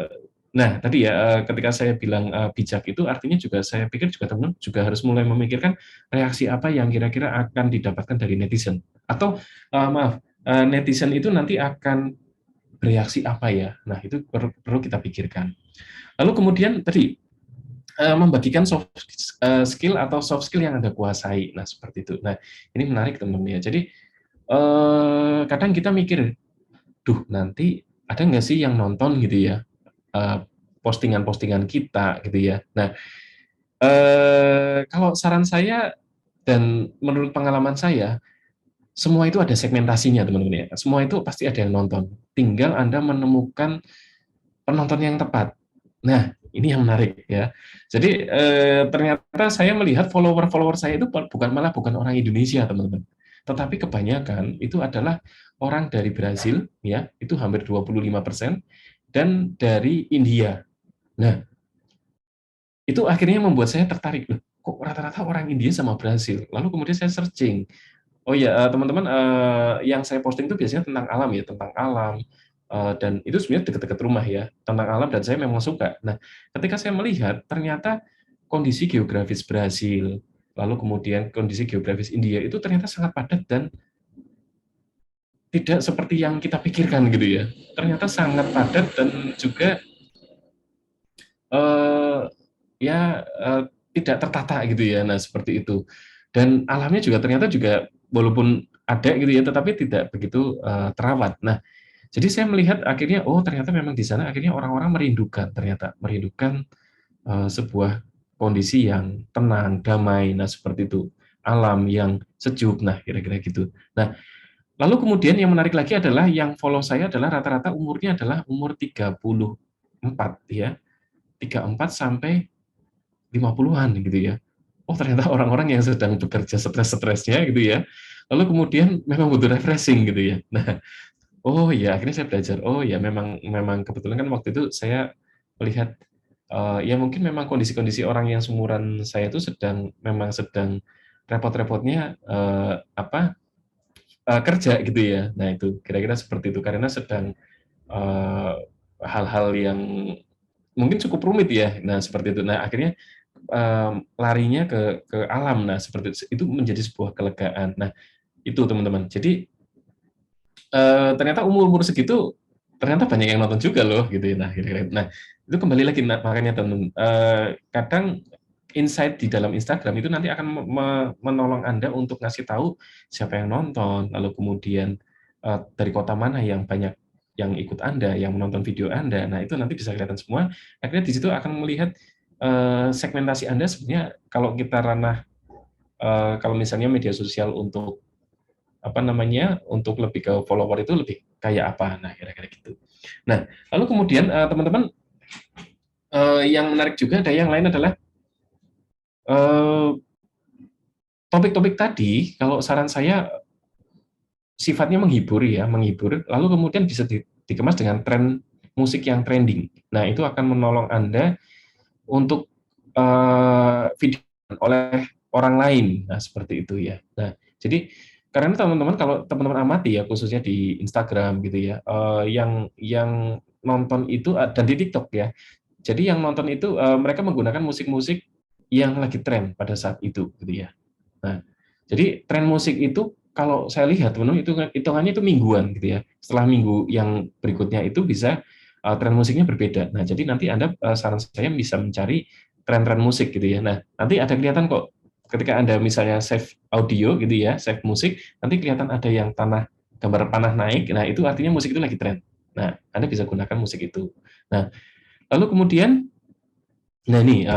nah tadi ya, ketika saya bilang, bijak itu artinya juga saya pikir juga teman-teman juga harus mulai memikirkan reaksi apa yang kira-kira akan didapatkan dari netizen. Atau, maaf, netizen itu nanti akan bereaksi apa ya? Nah, itu perlu perlu kita pikirkan. Lalu kemudian tadi, membagikan skill atau soft skill yang Anda kuasai. Nah, seperti itu. Nah, ini menarik teman-teman ya. Jadi, kadang kita mikir, "Duh, nanti ada nggak sih yang nonton?" Gitu ya, eee, postingan-postingan kita gitu ya. Nah, kalau saran saya dan menurut pengalaman saya, semua itu ada segmentasinya teman-teman ya. Semua itu pasti ada yang nonton. Tinggal Anda menemukan penonton yang tepat. Nah, ini yang menarik ya. Jadi ternyata saya melihat follower-follower saya itu bukan orang Indonesia, teman-teman. Tetapi kebanyakan itu adalah orang dari Brasil ya, itu hampir 25% dan dari India. Nah, itu akhirnya membuat saya tertarik, loh, kok rata-rata orang India sama Brasil. Lalu kemudian saya searching. Oh ya, teman-teman, yang saya posting itu biasanya tentang alam ya, tentang alam, dan itu sebenarnya dekat-dekat rumah ya, tentang alam dan saya memang suka. Nah, ketika saya melihat ternyata kondisi geografis Brasil, lalu kemudian kondisi geografis India itu ternyata sangat padat dan tidak seperti yang kita pikirkan gitu ya. Ternyata sangat padat dan juga eee, ya, tidak tertata gitu ya. Nah, seperti itu. Dan alamnya juga ternyata juga walaupun ada gitu ya, tetapi tidak begitu, terawat. Nah, jadi saya melihat akhirnya, oh ternyata memang di sana akhirnya orang-orang merindukan ternyata, merindukan, sebuah kondisi yang tenang, damai, nah seperti itu. Alam yang sejuk, nah kira-kira gitu. Nah, lalu kemudian yang menarik lagi adalah yang follow saya adalah rata-rata umurnya adalah umur 34 ya, 34 sampai 50-an gitu ya. Oh ternyata orang-orang yang sedang bekerja stres-stresnya gitu ya, lalu kemudian memang butuh refreshing gitu ya. Nah, Oh iya, akhirnya saya belajar. Oh ya, memang memang kebetulan kan waktu itu saya melihat ya mungkin memang kondisi-kondisi orang yang seumuran saya itu memang sedang repot-repotnya kerja gitu ya. Nah itu kira-kira seperti itu karena sedang eh, hal-hal yang mungkin cukup rumit ya. Nah seperti itu. Nah akhirnya larinya ke alam. Nah seperti itu menjadi sebuah kelegaan. Nah itu teman-teman. Jadi ternyata umur-umur segitu ternyata banyak yang nonton juga loh gitu ya. Nah, kira-kira. Nah, itu kembali lagi makanya teman-teman kadang insight di dalam Instagram itu nanti akan menolong Anda untuk ngasih tahu siapa yang nonton, lalu kemudian dari kota mana yang banyak yang ikut Anda, yang menonton video Anda. Nah, itu nanti bisa kelihatan semua. Akhirnya di situ akan melihat segmentasi Anda sebenarnya kalau kita ranah kalau misalnya media sosial untuk apa namanya untuk lebih ke follower itu lebih kayak apa, nah kira-kira gitu. Nah lalu kemudian teman-teman yang menarik juga ada yang lain adalah eh, topik-topik tadi kalau saran saya sifatnya menghibur ya menghibur lalu kemudian bisa dikemas dengan tren musik yang trending. Nah itu akan menolong Anda untuk video oleh orang lain. Nah, seperti itu ya. Nah, jadi karena teman-teman kalau teman-teman amati ya khususnya di Instagram gitu ya, yang nonton itu dan di TikTok ya. Jadi yang nonton itu mereka menggunakan musik-musik yang lagi tren pada saat itu gitu ya. Nah, jadi tren musik itu kalau saya lihat teman-teman itu hitungannya itu mingguan gitu ya. Setelah minggu yang berikutnya itu bisa tren musiknya berbeda. Nah, jadi nanti Anda saran saya bisa mencari tren-tren musik gitu ya. Nah, nanti ada kelihatan kok ketika Anda misalnya save audio gitu ya, save musik, nanti kelihatan ada yang gambar panah naik. Nah, itu artinya musik itu lagi tren. Nah, Anda bisa gunakan musik itu. Nah, lalu kemudian nah ini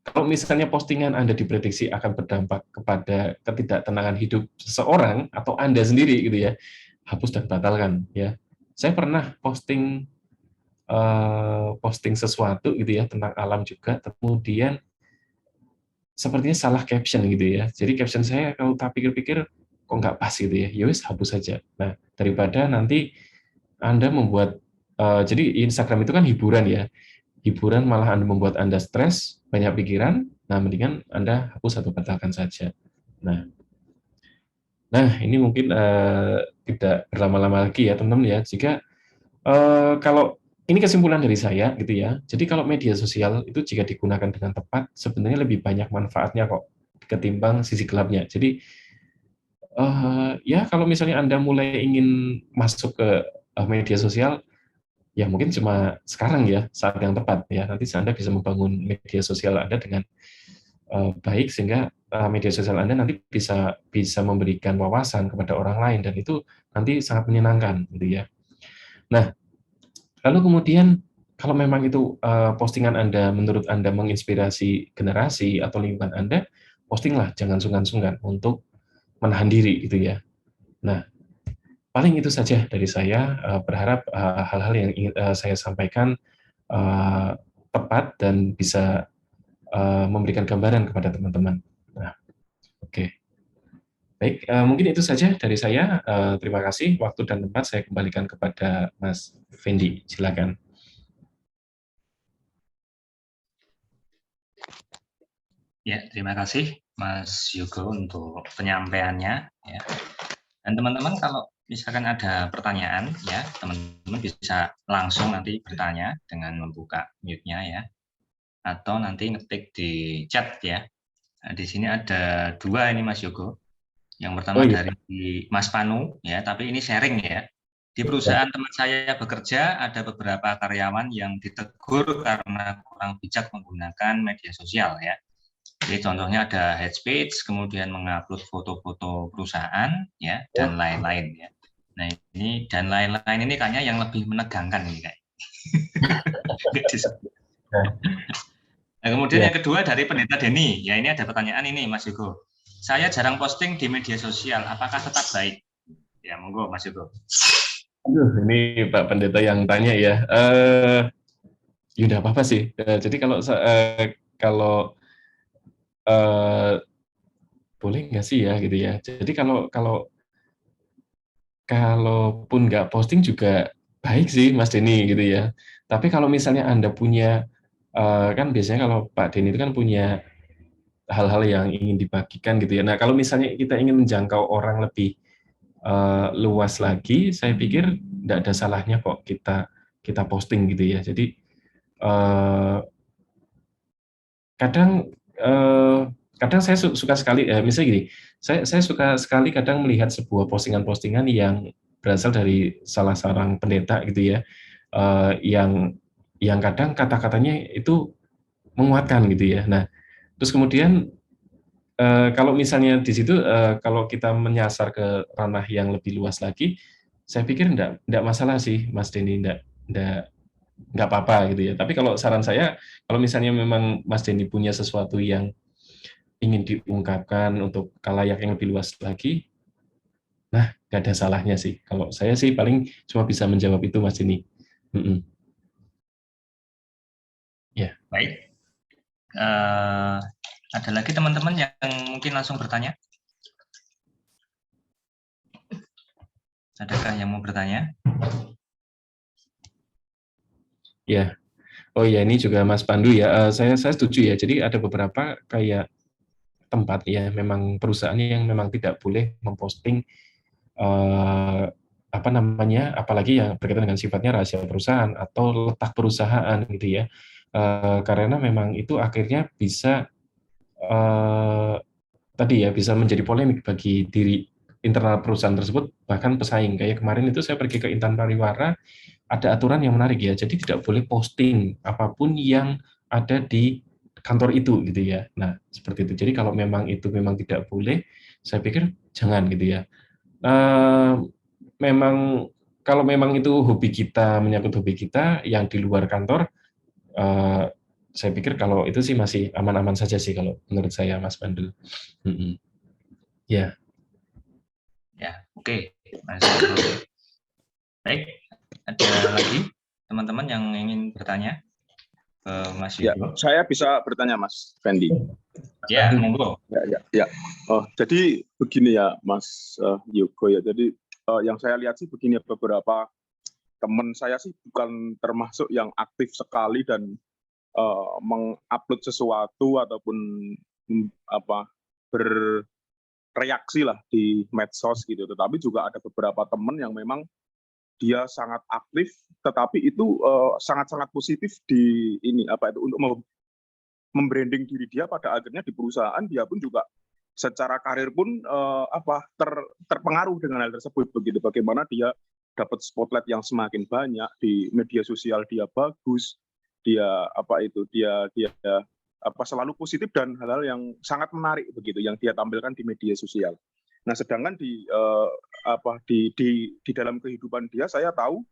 kalau misalnya postingan Anda diprediksi akan berdampak kepada ketidaktenangan hidup seseorang atau Anda sendiri gitu ya, hapus dan batalkan ya. Saya pernah posting sesuatu gitu ya tentang alam juga, kemudian sepertinya salah caption gitu ya. Jadi caption saya kalau tak pikir-pikir kok nggak pas gitu ya. Ya wis hapus saja. Nah, daripada nanti Anda membuat jadi Instagram itu kan hiburan ya. Hiburan malah Anda membuat Anda stres, banyak pikiran, nah mendingan Anda hapus atau batalkan saja. Nah, ini mungkin tidak berlama-lama lagi ya teman-teman ya. Jika kalau ini kesimpulan dari saya gitu ya. Jadi kalau media sosial itu jika digunakan dengan tepat, sebenarnya lebih banyak manfaatnya kok ketimbang sisi gelapnya. Jadi ya kalau misalnya Anda mulai ingin masuk ke media sosial, ya mungkin cuma sekarang ya saat yang tepat ya. Nanti Anda bisa membangun media sosial Anda dengan baik sehingga media sosial Anda nanti bisa bisa memberikan wawasan kepada orang lain dan itu nanti sangat menyenangkan gitu ya. Nah, lalu kemudian kalau memang itu postingan Anda menurut Anda menginspirasi generasi atau lingkungan Anda, postinglah jangan sungkan-sungkan untuk menahan diri gitu ya. Nah, paling itu saja dari saya. Berharap hal-hal yang ingin saya sampaikan uh, tepat dan bisa memberikan gambaran kepada teman-teman. Nah, oke. Okay. Baik, mungkin itu saja dari saya. Terima kasih. Waktu dan tempat saya kembalikan kepada Mas Fendi. Silakan. Ya, terima kasih Mas Yogo untuk penyampaiannya. Ya. Dan teman-teman kalau misalkan ada pertanyaan, ya teman-teman bisa langsung nanti bertanya dengan membuka mute-nya ya, atau nanti ngetik di chat ya. Nah, di sini ada dua ini Mas Yogo. Yang pertama dari Mas Panu ya, tapi ini sharing ya. Di perusahaan teman saya bekerja ada beberapa karyawan yang ditegur karena kurang bijak menggunakan media sosial ya. Jadi contohnya ada head speech, kemudian mengupload foto-foto perusahaan ya dan lain-lain ya. Nah ini dan lain-lain ini kayaknya yang lebih menegangkan ini kayak. Nah, kemudian yang kedua dari Pendeta Denny, ya ini ada pertanyaan ini Mas Yogo. Saya jarang posting di media sosial, apakah tetap baik? Ya monggo Mas Yogo. Aduh, ini Pak Pendeta yang tanya ya. Ya udah apa-apa sih. Jadi kalau boleh nggak sih ya gitu ya. Jadi kalau kalau kalaupun nggak posting juga baik sih Mas Denny gitu ya. Tapi kalau misalnya Anda punya kan biasanya kalau Pak Denny itu kan punya hal-hal yang ingin dibagikan gitu ya. Nah, kalau misalnya kita ingin menjangkau orang lebih luas lagi, saya pikir tidak ada salahnya kok kita kita posting gitu ya. Jadi kadang kadang saya suka sekali, misalnya gini, saya suka sekali kadang melihat sebuah postingan-postingan yang berasal dari salah seorang pendeta gitu ya, yang kadang kata-katanya itu menguatkan gitu ya. Nah, terus kemudian kalau misalnya di situ kalau kita menyasar ke ranah yang lebih luas lagi, saya pikir enggak masalah sih Mas Denny, enggak apa-apa gitu ya. Tapi kalau saran saya, kalau misalnya memang Mas Denny punya sesuatu yang ingin diungkapkan untuk khalayak yang lebih luas lagi, nah nggak ada salahnya sih. Kalau saya sih paling cuma bisa menjawab itu Mas Denny. Ya. Baik. Ada lagi teman-teman yang mungkin langsung bertanya? Adakah yang mau bertanya? Ya. Oh ya, ini juga Mas Pandu ya. Saya setuju ya. Jadi ada beberapa kayak tempat ya, memang perusahaan yang memang tidak boleh memposting apa namanya, apalagi yang berkaitan dengan sifatnya rahasia perusahaan atau letak perusahaan gitu ya. Karena memang itu akhirnya bisa tadi ya bisa menjadi polemik bagi diri internal perusahaan tersebut, bahkan pesaing. Kayak kemarin itu saya pergi ke Intan Pariwara, ada aturan yang menarik ya. Jadi tidak boleh posting apapun yang ada di kantor itu gitu ya. Nah, seperti itu. Jadi kalau memang itu memang tidak boleh, saya pikir jangan gitu ya. Memang kalau memang itu hobi kita, menyangkut hobi kita yang di luar kantor, saya pikir kalau itu sih masih aman-aman saja sih kalau menurut saya Mas Pandu. Ya. Ya, oke. Baik, ada lagi teman-teman yang ingin bertanya ke Mas Yugo? Ya, saya bisa bertanya Mas Fendi. Ya, monggo. Ya. Oh, jadi begini ya Mas Yugo ya. Jadi yang saya lihat sih begini, beberapa teman saya sih bukan termasuk yang aktif sekali dan mengupload sesuatu ataupun berreaksi lah di medsos gitu. Tetapi juga ada beberapa teman yang memang dia sangat aktif, tetapi itu sangat-sangat positif di ini untuk membranding diri dia. Pada akhirnya di perusahaan dia pun juga secara karir pun terpengaruh dengan hal tersebut begitu. Bagaimana dia dapat spotlight yang semakin banyak di media sosial, dia bagus, dia selalu positif dan hal-hal yang sangat menarik begitu yang dia tampilkan di media sosial. Nah, sedangkan di dalam kehidupan dia, saya tahu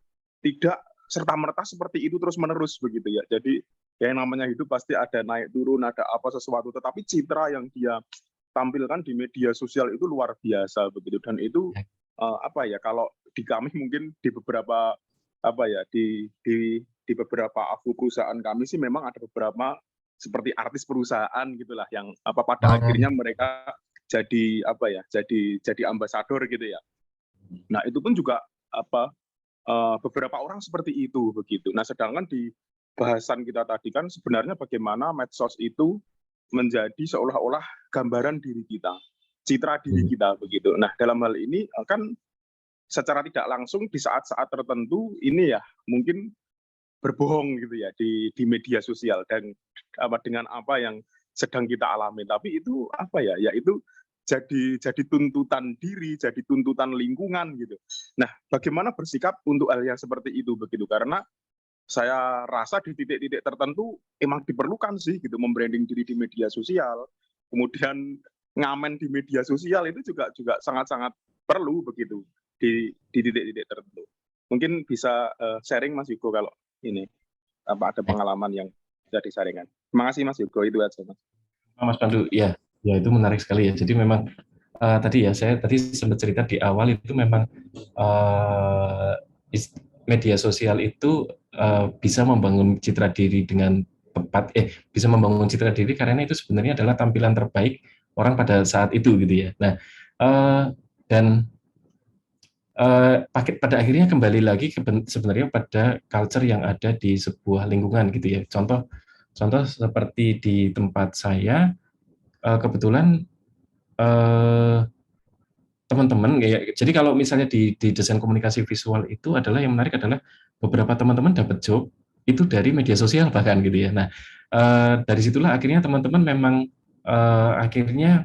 tidak serta-merta seperti itu terus-menerus begitu ya. Jadi yang namanya hidup pasti ada naik turun, ada apa sesuatu, tetapi citra yang dia tampilkan di media sosial itu luar biasa begitu. Dan itu kalau di kami mungkin di beberapa di beberapa AFU perusahaan kami sih memang ada beberapa seperti artis perusahaan gitulah yang pada akhirnya mereka jadi jadi ambasador gitu ya. Nah, itu pun juga beberapa orang seperti itu begitu. Nah, sedangkan di bahasan kita tadi kan sebenarnya bagaimana medsos itu menjadi seolah-olah gambaran diri kita, citra diri kita begitu. Nah, dalam hal ini kan secara tidak langsung di saat-saat tertentu ini ya mungkin berbohong gitu ya di media sosial dan dengan apa yang sedang kita alami. Tapi itu itu jadi tuntutan diri, jadi tuntutan lingkungan gitu. Nah, bagaimana bersikap untuk hal yang seperti itu begitu? Karena saya rasa di titik-titik tertentu emang diperlukan sih gitu membranding diri di media sosial. Kemudian ngamen di media sosial itu juga sangat-sangat perlu begitu di titik-titik tertentu. Mungkin bisa sharing Mas Yugo kalau ini ada pengalaman yang bisa disaringkan. Terima kasih Mas Yugo, itu aja Mas. Mas Pandu, ya itu menarik sekali ya. Jadi memang saya tadi sempat cerita di awal itu memang media sosial itu bisa membangun citra diri dengan tepat, bisa membangun citra diri karena itu sebenarnya adalah tampilan terbaik orang pada saat itu gitu ya. Nah, dan pada akhirnya kembali lagi sebenarnya pada culture yang ada di sebuah lingkungan gitu ya. Contoh seperti di tempat saya, kebetulan teman-teman jadi kalau misalnya di desain komunikasi visual itu adalah yang menarik adalah beberapa teman-teman dapat job itu dari media sosial bahkan gitu ya. Nah, dari situlah akhirnya teman-teman memang akhirnya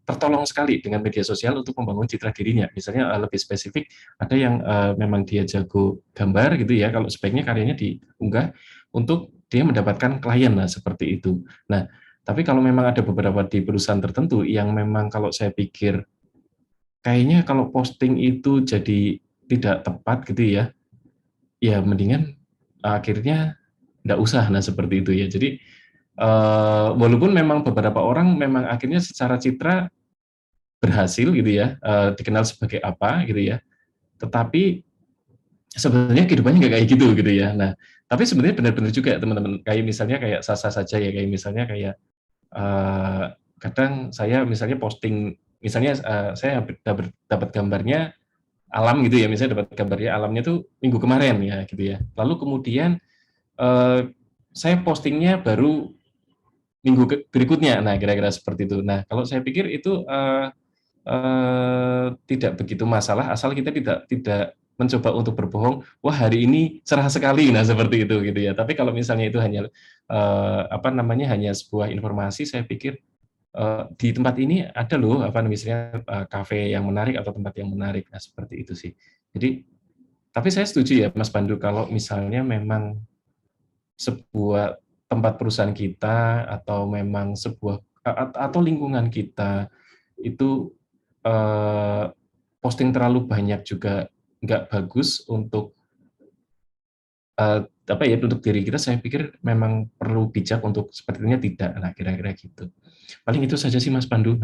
tertolong sekali dengan media sosial untuk membangun citra dirinya. Misalnya lebih spesifik, ada yang memang dia jago gambar gitu ya, kalau sebaiknya karyanya diunggah untuk dia mendapatkan klien, nah seperti itu. Nah, tapi kalau memang ada beberapa di perusahaan tertentu yang memang kalau saya pikir kayaknya kalau posting itu jadi tidak tepat gitu ya mendingan akhirnya nggak usah, nah seperti itu ya. Jadi walaupun memang beberapa orang memang akhirnya secara citra berhasil gitu ya, dikenal sebagai apa gitu ya, tetapi sebenarnya kehidupannya nggak kayak gitu ya. Nah, tapi sebenarnya benar-benar juga teman-teman, kayak misalnya kayak sah-sah saja ya, kayak misalnya kayak kadang saya misalnya posting, misalnya saya dapat gambarnya alam gitu ya, misalnya dapat gambarnya alamnya tuh minggu kemarin ya gitu ya, lalu kemudian saya postingnya baru minggu berikutnya, nah kira-kira seperti itu. Nah, kalau saya pikir itu tidak begitu masalah asal kita tidak mencoba untuk berbohong, wah hari ini cerah sekali, nah seperti itu gitu ya. Tapi kalau misalnya itu hanya hanya sebuah informasi, saya pikir di tempat ini ada loh misalnya kafe yang menarik atau tempat yang menarik, nah seperti itu sih. Jadi tapi saya setuju ya Mas Pandu, kalau misalnya memang sebuah tempat perusahaan kita atau memang sebuah atau lingkungan kita itu posting terlalu banyak juga nggak bagus untuk untuk diri kita. Saya pikir memang perlu bijak untuk sepertinya tidak. Nah, kira-kira gitu. Paling itu saja sih Mas Pandu.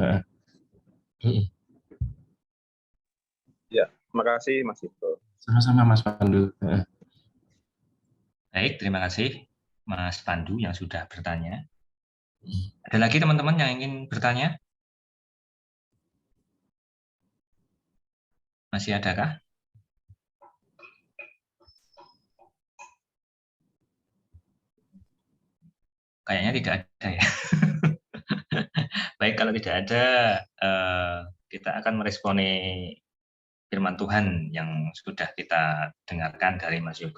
Ya, terima kasih Mas Ito. Sama-sama Mas Pandu. Baik, terima kasih Mas Pandu yang sudah bertanya. Ada lagi teman-teman yang ingin bertanya? Masih adakah? Kayaknya tidak ada ya. Baik, kalau tidak ada, kita akan meresponi firman Tuhan yang sudah kita dengarkan dari Mas Yogo.